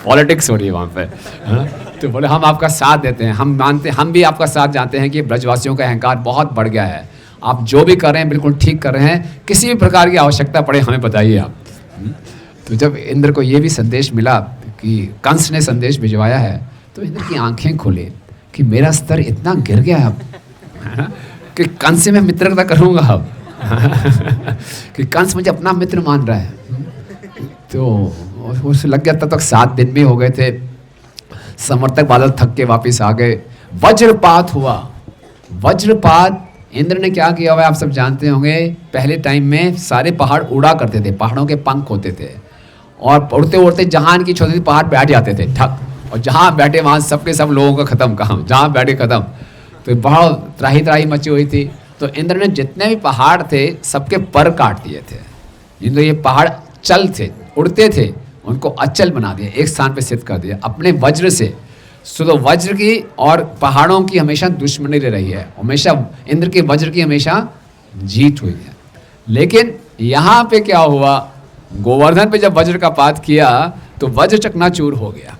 पॉलिटिक्स हो रही है वहाँ पे, है? तो बोले हम आपका साथ देते हैं, हम मानते, हम भी आपका साथ जानते हैं कि ब्रजवासियों का अहंकार बहुत बढ़ गया है, आप जो भी कर रहे हैं बिल्कुल ठीक कर रहे हैं, किसी भी प्रकार की आवश्यकता पड़े हमें बताइए आप। तो जब इंद्र को ये भी संदेश मिला कि कंस ने संदेश भिजवाया है, तो इंद्र की आंखें खुली कि मेरा स्तर इतना गिर गया है अब, है ना, कि कंस से मैं मित्रता करूँगा अब। कि कंस मुझे अपना मित्र मान रहा है। तो उसे लग गया, तब तक 7 दिन भी हो गए थे। समर्थक बादल थक के वापस आ गए, वज्रपात हुआ। वज्रपात इंद्र ने क्या किया हुआ आप सब जानते होंगे। पहले टाइम में सारे पहाड़ उड़ा करते थे, पहाड़ों के पंख होते थे, और उड़ते उड़ते जहाँ इनकी छोटी पहाड़ बैठ जाते थे ठक, और जहाँ बैठे वहाँ सबके सब लोगों का खत्म, काम जहाँ बैठे खत्म। तो बहुत त्राही त्राही मची हुई थी। तो इंद्र ने जितने भी पहाड़ थे सबके पर काट दिए थे। इंद्र ये पहाड़ चल थे, उड़ते थे, उनको अचल बना दिया, एक स्थान पे स्थित कर दिया अपने वज्र से। तो वज्र की और पहाड़ों की हमेशा दुश्मनी रही है, हमेशा इंद्र के वज्र की हमेशा जीत हुई है। लेकिन यहाँ पे क्या हुआ, गोवर्धन पे जब वज्र का पात किया तो वज्र चकनाचूर हो गया।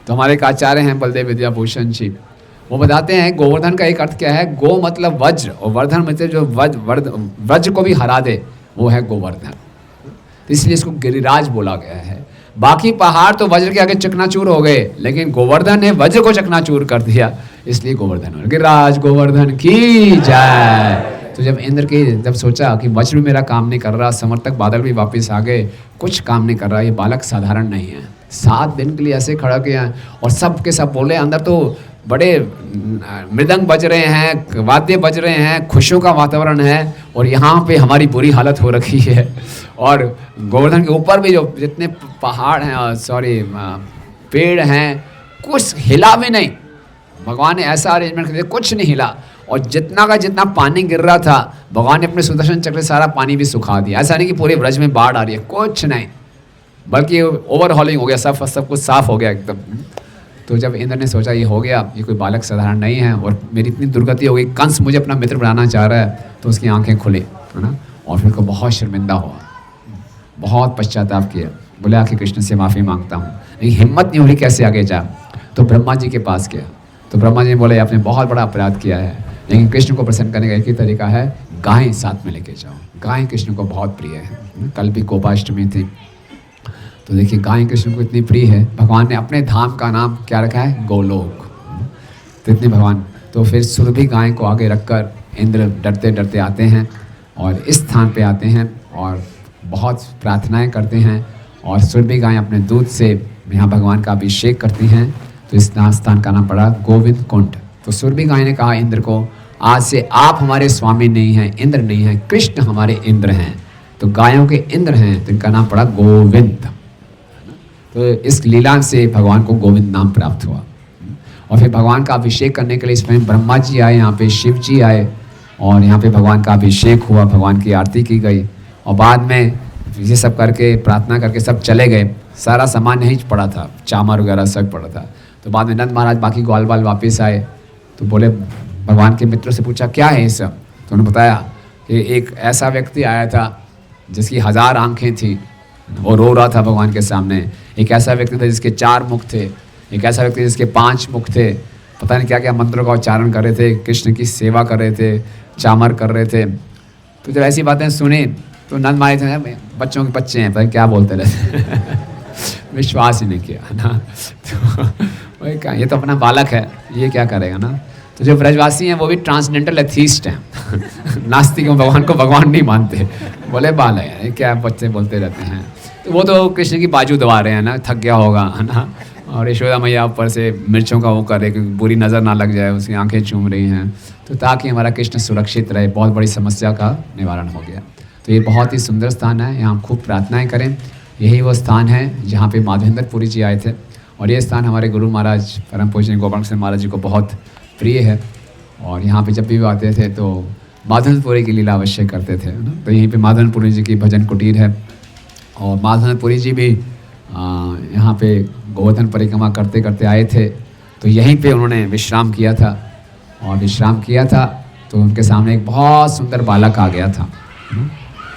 तो हमारे एक आचार्य हैं बलदेव विद्याभूषण जी, वो बताते हैं गोवर्धन का एक अर्थ क्या है, गो मतलब वज्र, और वर्धन मतलब जो वज्र को भी हरा दे वो है गोवर्धन। तो इसलिए इसको गिरिराज बोला गया है। बाकी पहाड़ तो वज्र के आगे चकनाचूर हो गए, लेकिन गोवर्धन ने वज्र को चकनाचूर कर दिया, इसलिए गोवर्धन। गिरिराज गोवर्धन की जय। तो जब इंद्र की जब सोचा कि वज्र भी मेरा काम नहीं कर रहा, समर्थक बादल भी वापस आ गए, कुछ काम नहीं कर रहा, ये बालक साधारण नहीं है। 7 दिन के लिए ऐसे खड़ा किया, और सब के सब बोले, अंदर तो बड़े मृदंग बज रहे हैं, वाद्य बज रहे हैं, खुशियों का वातावरण है, और यहाँ पे हमारी बुरी हालत हो रखी है। और गोवर्धन के ऊपर भी जो जितने पहाड़ हैं, सॉरी पेड़ हैं, कुछ हिला भी नहीं। भगवान ने ऐसा अरेंजमेंट कर दिया, कुछ नहीं हिला। और जितना का जितना पानी गिर रहा था, भगवान ने अपने सुदर्शन चक्र से सारा पानी भी सुखा दिया। ऐसा नहीं कि पूरे ब्रज में बाढ़ आ रही है, कुछ नहीं, बल्कि ओवरहॉलिंग हो गया, सब कुछ साफ हो गया एकदम। तो जब इंद्र ने सोचा ये हो गया, ये कोई बालक साधारण नहीं है, और मेरी इतनी दुर्गति हो गई, कंस मुझे अपना मित्र बनाना चाह रहा है, तो उसकी आंखें खुली, है ना। और फिर को बहुत शर्मिंदा हुआ, बहुत पश्चाताप किया, बोले आखिर कृष्ण से माफ़ी मांगता हूँ, लेकिन हिम्मत नहीं हो रही कैसे आगे जा। तो ब्रह्मा जी के पास गया, तो ब्रह्मा जी ने बोले आपने बहुत बड़ा अपराध किया है, लेकिन कृष्ण को प्रसन्न करने का एक ही तरीका है, गाय साथ में लेके जाओ। गाय कृष्ण को बहुत प्रिय है। कल भी गोपाष्टमी थी, तो देखिए गाय कृष्ण को इतनी प्रिय है, भगवान ने अपने धाम का नाम क्या रखा है, गोलोक। तो इतने भगवान, तो फिर सुरभि गाय को आगे रखकर इंद्र डरते डरते आते हैं और इस स्थान पे आते हैं और बहुत प्रार्थनाएं करते हैं, और सुरभि गाय अपने दूध से यहाँ भगवान का अभिषेक करती हैं। तो इस स्थान का नाम पड़ा गोविंद कुंड। तो सुरभि गाय ने कहा इंद्र को, आज से आप हमारे स्वामी नहीं हैं, इंद्र नहीं हैं, कृष्ण हमारे इंद्र हैं। तो गायों के इंद्र हैं, तो इनका नाम पड़ा गोविंद। तो इस लीला से भगवान को गोविंद नाम प्राप्त हुआ। और फिर भगवान का अभिषेक करने के लिए इसमें ब्रह्मा जी आए, यहाँ पे शिव जी आए, और यहाँ पे भगवान का अभिषेक हुआ, भगवान की आरती की गई, और बाद में ये सब करके प्रार्थना करके सब चले गए। सारा सामान नहीं पड़ा था, चामर वगैरह सब पड़ा था। तो बाद में नंद महाराज बाकी ग्वाल बाल वापस आए, तो बोले, भगवान के मित्रों से पूछा क्या है ये सब। तो उन्होंने बताया कि एक ऐसा व्यक्ति आया था जिसकी 1000 आँखें थी, वो रो रहा था भगवान के सामने। एक ऐसा व्यक्ति था जिसके 4 मुख थे, एक ऐसा व्यक्ति जिसके 5 मुख थे, पता नहीं क्या क्या मंत्रों का उच्चारण कर रहे थे, कृष्ण की सेवा कर रहे थे, चामर कर रहे थे। तो जब ऐसी बातें सुनी तो नंद महाराज थे, बच्चों के बच्चे हैं, पता क्या बोलते रहते विश्वास ही नहीं किया ना। तो वही कहा, ये तो अपना बालक है, ये क्या करेगा ना। तो जो ब्रजवासी हैं वो भी ट्रांसडेंटल एथीस्ट हैं नास्तिक हैं, भगवान को भगवान नहीं मानते, बोले बाल है क्या बच्चे बोलते रहते हैं। तो वो तो कृष्ण की बाजू दबा रहे हैं ना, थक गया होगा है ना, और यशोदा मैया ऊपर से मिर्चों का वो कर रहे क्योंकि बुरी नज़र ना लग जाए, उसकी आंखें चूम रही हैं, तो ताकि हमारा कृष्ण सुरक्षित रहे। बहुत बड़ी समस्या का निवारण हो गया। तो ये बहुत ही सुंदर स्थान है, यहाँ खूब प्रार्थनाएं करें। यही वो स्थान है जहाँ पे माधवेंद्रपुरी जी आए थे, और ये स्थान हमारे गुरु महाराज परम पूज्य गोपाल सिंह महाराज जी को बहुत प्रिय है। और यहाँ पे जब भी वो आते थे तो माधवेंद्रपुरी की लीला अवश्य करते थे ना। तो यहीं पे माधवेंद्रपुरी जी की भजन कुटीर है, और माधवेंद्रपुरी जी भी यहाँ पे गोवर्धन परिक्रमा करते करते आए थे, तो यहीं पे उन्होंने विश्राम किया था। और विश्राम किया था तो उनके सामने एक बहुत सुंदर बालक आ गया था,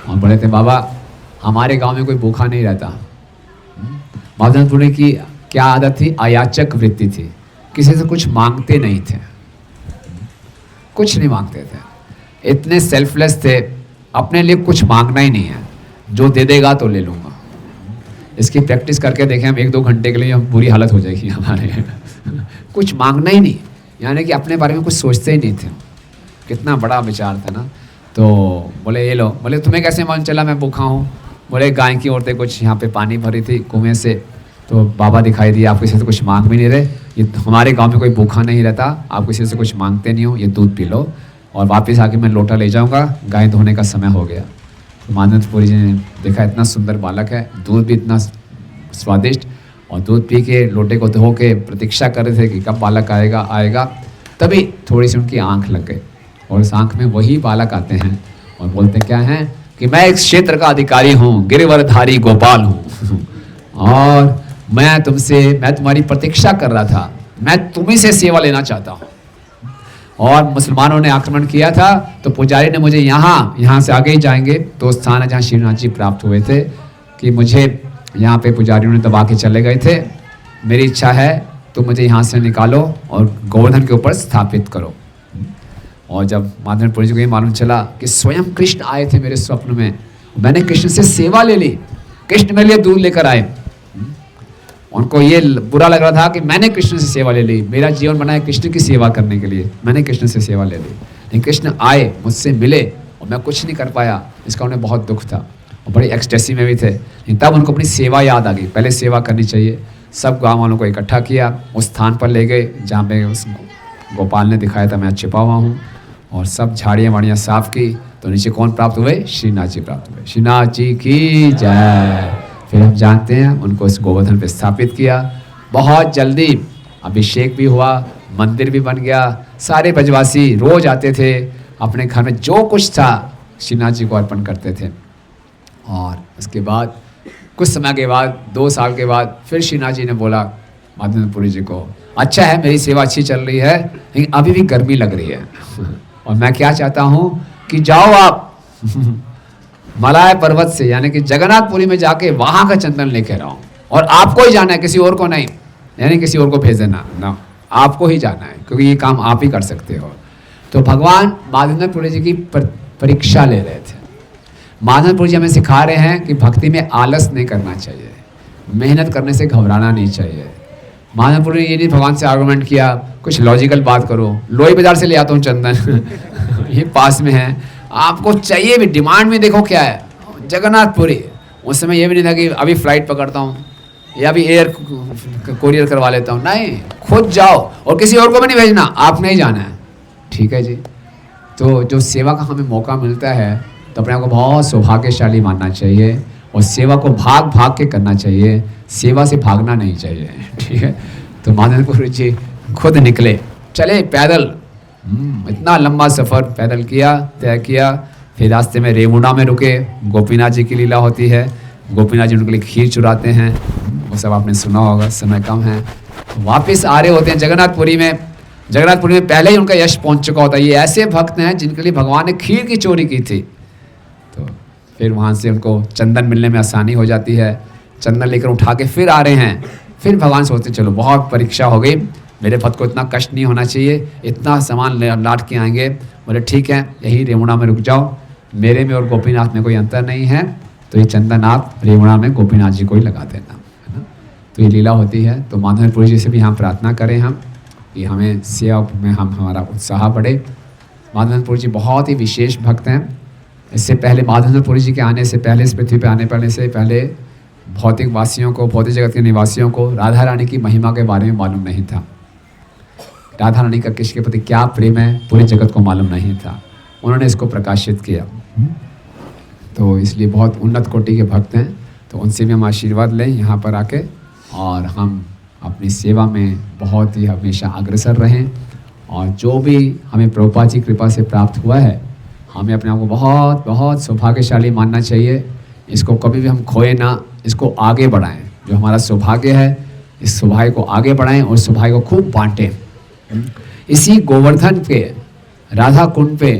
और बोले थे, बाबा हमारे गांव में कोई भूखा नहीं रहता। माधवेंद्रपुरी की क्या आदत थी, अयाचक वृत्ति थी, किसी से कुछ मांगते नहीं थे, कुछ नहीं मांगते थे, इतने सेल्फलेस थे, अपने लिए कुछ मांगना ही नहीं है, जो दे देगा तो ले लूँगा। इसकी प्रैक्टिस करके देखें हम 1-2 घंटे के लिए, हम बुरी हालत हो जाएगी हमारे कुछ मांगना ही नहीं, यानी कि अपने बारे में कुछ सोचते ही नहीं थे। कितना बड़ा विचार था ना। तो बोले ये लो, बोले तुम्हें कैसे मालूम चला मैं भूखा हूँ। बोले गाय की औरतें कुछ यहाँ पे पानी भरी थी कुएं से, तो बाबा दिखाई दिए, आप किसी से कुछ मांग भी नहीं रहे, ये हमारे गांव में कोई भूखा नहीं रहता, आप किसी से कुछ मांगते नहीं हो, ये दूध पी लो, और वापस आके मैं लोटा ले जाऊँगा, गाय धोने का समय हो गया। तो माधवेंद्रपुरी जी ने देखा इतना सुंदर बालक है, दूध भी इतना स्वादिष्ट, और दूध पी के लोटे को धो के प्रतीक्षा कर रहे थे कि कब बालक आएगा आएगा। तभी थोड़ी सी उनकी आंख लग गई, और उस आंख में वही बालक आते हैं और बोलते क्या हैं कि मैं इस क्षेत्र का अधिकारी हूँ, गिरिवरधारी गोपाल हूँ, और मैं तुम्हारी प्रतीक्षा कर रहा था, मैं तुम्ही से सेवा लेना चाहता हूँ। और मुसलमानों ने आक्रमण किया था, तो पुजारी ने मुझे यहाँ से आगे ही जाएंगे तो स्थान है जहाँ श्रीनाथ जी प्राप्त हुए थे, कि मुझे यहाँ पे पुजारियों ने दबा के चले गए थे, मेरी इच्छा है तो मुझे यहाँ से निकालो और गोवर्धन के ऊपर स्थापित करो। और जब माधवेंद्रपुरी जी को ये मालूम चला कि स्वयं कृष्ण आए थे मेरे स्वप्न में, मैंने कृष्ण से सेवा ले ली, कृष्ण मेरे लिए दूध लेकर आए, उनको ये बुरा लग रहा था कि मैंने कृष्ण से सेवा ले ली, मेरा जीवन बना है कृष्ण की सेवा करने के लिए, मैंने कृष्ण से सेवा ले ली, लेकिन कृष्ण आए मुझसे मिले और मैं कुछ नहीं कर पाया, इसका उन्हें बहुत दुख था और बड़ी एक्सटेसी में भी थे। लेकिन तब उनको अपनी सेवा याद आ गई, पहले सेवा करनी चाहिए। सब गाँव वालों को इकट्ठा किया, उस स्थान पर ले गए जहाँ पे उस गोपाल ने दिखाया था मैं छिपा हुआ हूँ, और सब झाड़ियाँ वाड़ियाँ साफ की, तो नीचे कौन प्राप्त हुए, श्रीनाथ जी प्राप्त हुए। श्रीनाथ जी की जय। फिर हम जानते हैं उनको इस गोवर्धन पे स्थापित किया, बहुत जल्दी अभिषेक भी हुआ, मंदिर भी बन गया, सारे ब्रजवासी रोज आते थे, अपने घर में जो कुछ था श्रीनाथ जी को अर्पण करते थे। और उसके बाद कुछ समय के बाद 2 साल के बाद फिर श्रीनाथ जी ने बोला माधवेंद्रपुरी जी को, अच्छा है मेरी सेवा अच्छी चल रही है, लेकिन अभी भी गर्मी लग रही है और मैं क्या चाहता हूँ कि जाओ आप मलाय पर्वत से यानी कि जगन्नाथपुरी में जाके वहाँ का चंदन लेकर आओ, और आपको ही जाना है, किसी और को नहीं, यानी किसी और को भेज देना ना, आपको ही जाना है, क्योंकि ये काम आप ही कर सकते हो। तो भगवान माधवेंद्रपुरी जी की परीक्षा ले रहे थे माधवपुर जी हमें सिखा रहे हैं कि भक्ति में आलस नहीं करना चाहिए, मेहनत करने से घबराना नहीं चाहिए। माधवपुर ने ये नहीं भगवान से आर्गुमेंट किया, कुछ लॉजिकल बात करो, लोही बाजार से ले आता हूँ चंदन ये पास में है, आपको चाहिए भी, डिमांड में देखो क्या है, जगन्नाथपुरी। उस समय ये भी नहीं था कि अभी फ्लाइट पकड़ता हूँ या अभी एयर कोरियर करवा लेता हूँ, नहीं, खुद जाओ और किसी और को भी नहीं भेजना, आपने ही जाना है। ठीक है जी। तो जो सेवा का हमें मौका मिलता है तो अपने आप को बहुत सौभाग्यशाली मानना चाहिए और सेवा को भाग भाग के करना चाहिए, सेवा से भागना नहीं चाहिए। ठीक है। तो माधवपुर जी खुद निकले, चले पैदल, इतना लंबा सफ़र पैदल किया, तय किया। फिर रास्ते में रेमुणा में रुके, गोपीनाथ जी की लीला होती है, गोपीनाथ जी उनके लिए खीर चुराते हैं, वो सब आपने सुना होगा, समय कम है। वापस आ रहे होते हैं जगन्नाथपुरी में, जगन्नाथपुरी में पहले ही उनका यश पहुंच चुका होता है। ये ऐसे भक्त हैं जिनके लिए भगवान ने खीर की चोरी की थी। तो फिर वहाँ से उनको चंदन मिलने में आसानी हो जाती है, चंदन लेकर उठा के फिर आ रहे हैं। फिर भगवान सोचते चलो बहुत परीक्षा हो गई, मेरे भक्त को इतना कष्ट नहीं होना चाहिए, इतना सामान लाट के आएंगे। बोले ठीक है, यही रेमुणा में रुक जाओ, मेरे में और गोपीनाथ में कोई अंतर नहीं है, तो ये चंदन आप रेमुणा में गोपीनाथ जी को ही लगा देना, है ना। तो ये लीला होती है। तो माधवपुर जी से भी हम प्रार्थना करें हम कि हमें सेवा में हमारा उत्साह बढ़े। माधवपुर जी बहुत ही विशेष भक्त हैं। इससे पहले माधवपुर जी के आने से पहले, इस पृथ्वी पर आने पड़ने से पहले भौतिक वासियों को, भौतिक जगत के निवासियों को राधा रानी की महिमा के बारे में मालूम नहीं था। राधा रानी का कृष्ण के प्रति क्या प्रेम है पूरे जगत को मालूम नहीं था, उन्होंने इसको प्रकाशित किया। तो इसलिए बहुत उन्नत कोटि के भक्त हैं। तो उनसे भी हम आशीर्वाद लें यहाँ पर आके, और हम अपनी सेवा में बहुत ही हमेशा अग्रसर रहें। और जो भी हमें प्रभुपाद जी कृपा से प्राप्त हुआ है, हमें अपने आप को बहुत बहुत सौभाग्यशाली मानना चाहिए। इसको कभी भी हम खोए ना, इसको आगे बढ़ाएं। जो हमारा सौभाग्य है, इस सौभाग्य को आगे बढ़ाएं और सौभाग्य को खूब बांटें। इसी गोवर्धन पे, राधा कुंड पे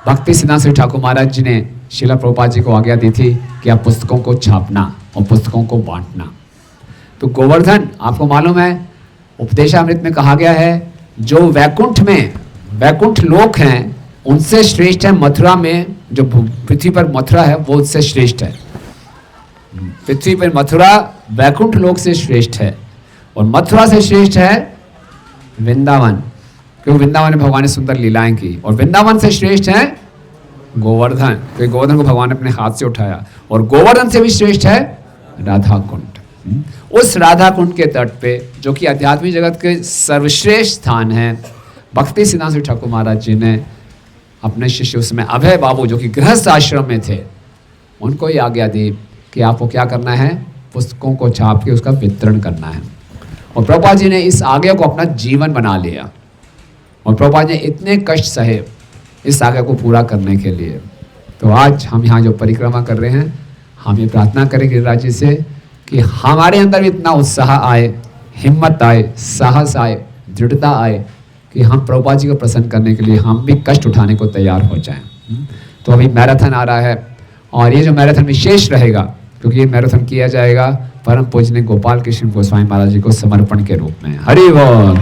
भक्ति सिद्धांत श्री ठाकुर महाराज जी ने शिला प्रभुपाद जी को आज्ञा दी थी कि आप पुस्तकों को छापना और पुस्तकों को बांटना। तो गोवर्धन आपको मालूम है, उपदेशामृत में कहा गया है, जो वैकुंठ में, वैकुंठ लोक हैं, उनसे श्रेष्ठ है मथुरा में, जो पृथ्वी पर मथुरा है वो उससे श्रेष्ठ है। पृथ्वी पर मथुरा वैकुंठ लोक से श्रेष्ठ है, और मथुरा से श्रेष्ठ है वृंदावन, क्योंकि वृंदावन में भगवान ने सुंदर लीलाएं की। और वृंदावन से श्रेष्ठ है गोवर्धन, क्योंकि गोवर्धन को भगवान ने अपने हाथ से उठाया। और गोवर्धन से भी श्रेष्ठ है राधा कुंड। उस राधा कुंड के तट पे, जो कि आध्यात्मिक जगत के सर्वश्रेष्ठ स्थान है, भक्ति सिद्धांत श्री ठाकुर महाराज जी ने अपने शिष्य उसमें अभय बाबू, जो कि गृहस्थ आश्रम में थे, उनको ही आज्ञा दी कि आपको क्या करना है, पुस्तकों को छाप के उसका वितरण करना है। और प्रभुपाद जी ने इस आज्ञा को अपना जीवन बना लिया, और प्रभुपाद जी ने इतने कष्ट सहे इस आज्ञा को पूरा करने के लिए। तो आज हम यहाँ जो परिक्रमा कर रहे हैं, हम ये प्रार्थना करें गिरिराज जी से कि हमारे अंदर भी इतना उत्साह आए, हिम्मत आए, साहस आए, दृढ़ता आए कि हम प्रभुपाद जी को प्रसन्न करने के लिए हम भी कष्ट उठाने को तैयार हो जाएं। तो अभी मैराथन आ रहा है, और ये जो मैराथन विशेष रहेगा, क्योंकि ये मैराथन किया जाएगा परम पूजनीय गोपाल कृष्ण गोस्वामी महाराज जी को समर्पण के रूप में। हरि बोल।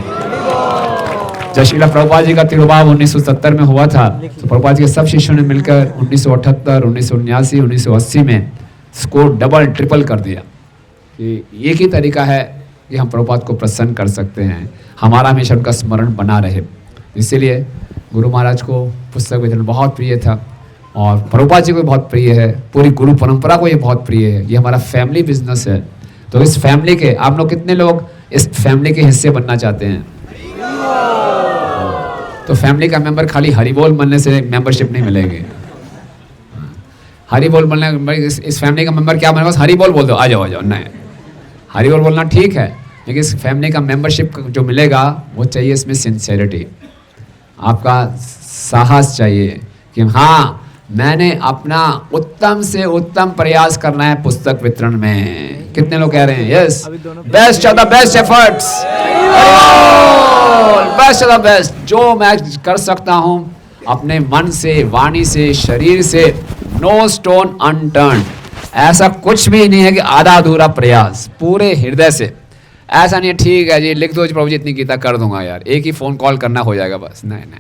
जब श्रीला प्रभुपाद जी का तिरुभाव 1970 में हुआ था, तो प्रभुपाद जी के सब शिष्यों ने मिलकर 1978, 1979, 1980 में स्कोर डबल ट्रिपल कर दिया। कि एक ही तरीका है कि हम प्रभुपाद को प्रसन्न कर सकते हैं, हमारा हमेशा उनका स्मरण बना रहे। इसीलिए गुरु महाराज को पुस्तक वितरण बहुत प्रिय था, और प्रभुपाद जी को बहुत प्रिय है, पूरी गुरु परंपरा को ये बहुत प्रिय है। ये हमारा फैमिली बिजनेस है। तो इस फैमिली के, आप लोग कितने लोग इस फैमिली के हिस्से बनना चाहते हैं? तो फैमिली का मेंबर खाली हरि बोल बोलने से मेंबरशिप नहीं मिलेगी। हरि बोल बोलने, इस फैमिली का मेंबर क्या बने, बस हरि बोल दो, आ जाओ आ जाओ। नहीं, हरि बोल बोलना ठीक है, लेकिन इस फैमिली का मेंबरशिप जो मिलेगा वो चाहिए इसमें सिंसेरिटी, आपका साहस चाहिए कि हाँ, मैंने अपना उत्तम से उत्तम प्रयास करना है पुस्तक वितरण में। कितने लोग कह रहे हैं yes? Best of the best efforts, best of the best, जो मैं कर सकता हूं अपने मन से, वाणी से, शरीर से, नो स्टोन अनटर्न्ड। ऐसा कुछ भी नहीं है कि आधा अधूरा प्रयास, पूरे हृदय से। ऐसा नहीं है ठीक है जी लिख दो प्रभु जी इतनी गीता कर दूंगा यार, एक ही फोन कॉल करना हो जाएगा बस। नहीं नहीं,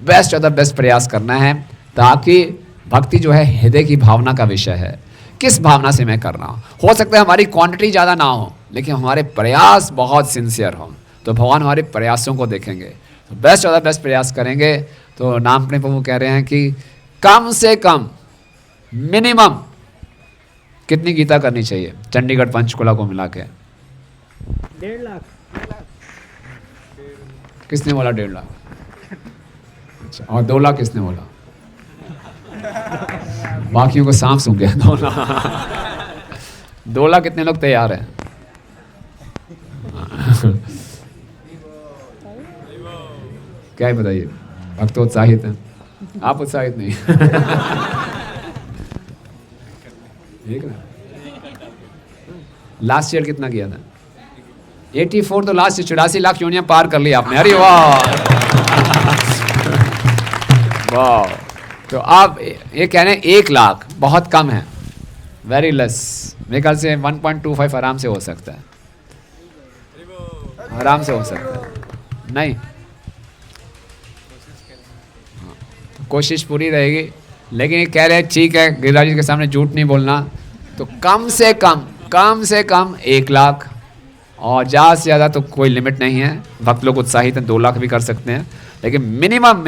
बेस्ट ऑफ द बेस्ट प्रयास करना है, ताकि भक्ति जो है हृदय की भावना का विषय है। किस भावना से मैं कर रहा हूँ। हो सकता है हमारी क्वांटिटी ज़्यादा ना हो, लेकिन हमारे प्रयास बहुत सिंसियर हों, तो भगवान हमारे प्रयासों को देखेंगे। तो बेस्ट ऑफ द बेस्ट प्रयास करेंगे। तो नाम अपने प्रभु कह रहे हैं कि कम से कम मिनिमम कितनी गीता करनी चाहिए चंडीगढ़ पंचकुला को मिला के? 1.5 लाख। किसने बोला 1.5 लाख? अच्छा, और 2 लाख किसने बोला? बाकियों को सांप सूंघ गया। 2 लाख 2 लाख कितने लोग तैयार हैं? क्या है बताइए। भक्त उत्साहित हैं, आप उत्साहित नहीं। ठीक ना। लास्ट ईयर कितना किया था? 84। तो लास्ट 84 लाख यूनियन पार कर लिया आपने। अरे वाह वाह। तो आप ये कह रहे हैं 1 लाख बहुत कम है, वेरी लेस। मेरे ख्याल से 1.25 आराम से हो सकता है, आराम से हो सकता है। नहीं, कोशिश पूरी रहेगी, लेकिन ये कह रहे हैं ठीक है गिरिराज जी के सामने झूठ नहीं बोलना। तो कम से कम 1 लाख, और ज़्यादा से ज़्यादा तो कोई लिमिट नहीं है। भक्त लोग उत्साहित हैं, 2 लाख भी कर सकते हैं, लेकिन मिनिमम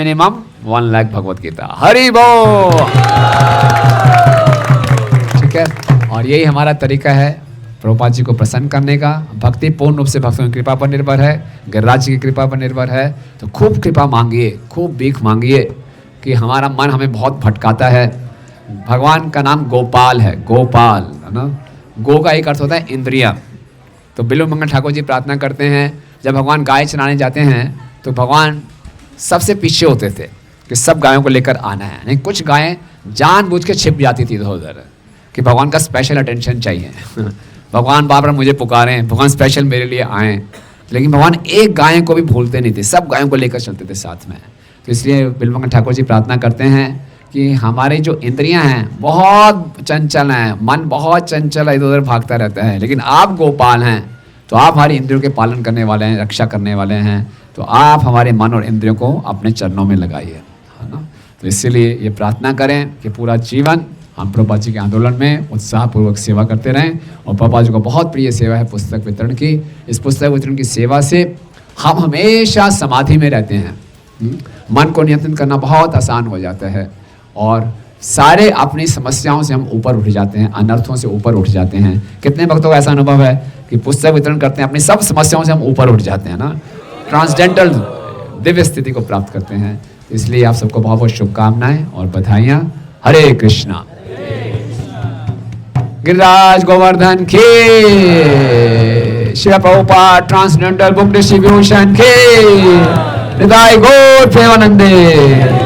1 लाख भगवत गीता। हरि बोल। ठीक है, और यही हमारा तरीका है प्रभुपाद जी को प्रसन्न करने का। भक्ति पूर्ण रूप से भक्तों की कृपा पर निर्भर है, गिरिराज जी की कृपा पर निर्भर है। तो खूब कृपा मांगिए, खूब भीख मांगिए कि हमारा मन हमें बहुत भटकाता है। भगवान का नाम गोपाल है, गोपाल है ना। गो का एक अर्थ होता है इंद्रिया। तो बिल्व मंगल ठाकुर जी प्रार्थना करते हैं, जब भगवान गाय चराने जाते हैं तो भगवान सबसे पीछे होते थे कि सब गायों को लेकर आना है। नहीं, कुछ गायें जानबूझ के छिप जाती थी इधर उधर कि भगवान का स्पेशल अटेंशन चाहिए। भगवान बार बार मुझे पुकारें, भगवान स्पेशल मेरे लिए आएँ। लेकिन भगवान एक गाय को भी भूलते नहीं थे, सब गायों को लेकर चलते थे साथ में। तो इसलिए बिल्व मंगल ठाकुर जी प्रार्थना करते हैं कि हमारी जो इंद्रियां हैं बहुत चंचल हैं, मन बहुत चंचल है, इधर उधर भागता रहता है। लेकिन आप गोपाल हैं, तो आप हमारी इंद्रियों के पालन करने वाले हैं, रक्षा करने वाले हैं। तो आप हमारे मन और इंद्रियों को अपने चरणों में लगाइए, है ना। तो इसीलिए ये प्रार्थना करें कि पूरा जीवन हम प्रभुपाद जी के आंदोलन में उत्साहपूर्वक सेवा करते रहें। और प्रभुपाद जी को बहुत प्रिय सेवा है पुस्तक वितरण की। इस पुस्तक वितरण की सेवा से हम हमेशा समाधि में रहते हैं। मन को नियंत्रण करना बहुत आसान हो जाता है, और सारे अपनी समस्याओं से हम ऊपर उठ जाते हैं, अनर्थों से ऊपर उठ जाते हैं। कितने भक्तों का ऐसा अनुभव है कि पुस्तक वितरण करते हैं, अपनी सब समस्याओं से हम ऊपर उठ जाते हैं ना, ट्रांसडेंटल दिव्य स्थिति को प्राप्त करते हैं। इसलिए आप सबको बहुत बहुत शुभकामनाएं और बधाइयाँ। हरे कृष्णा। गिरिराज गोवर्धन की, Shri Prabhupada transcendental book distribution की, निताई गौर प्रेमानंदे।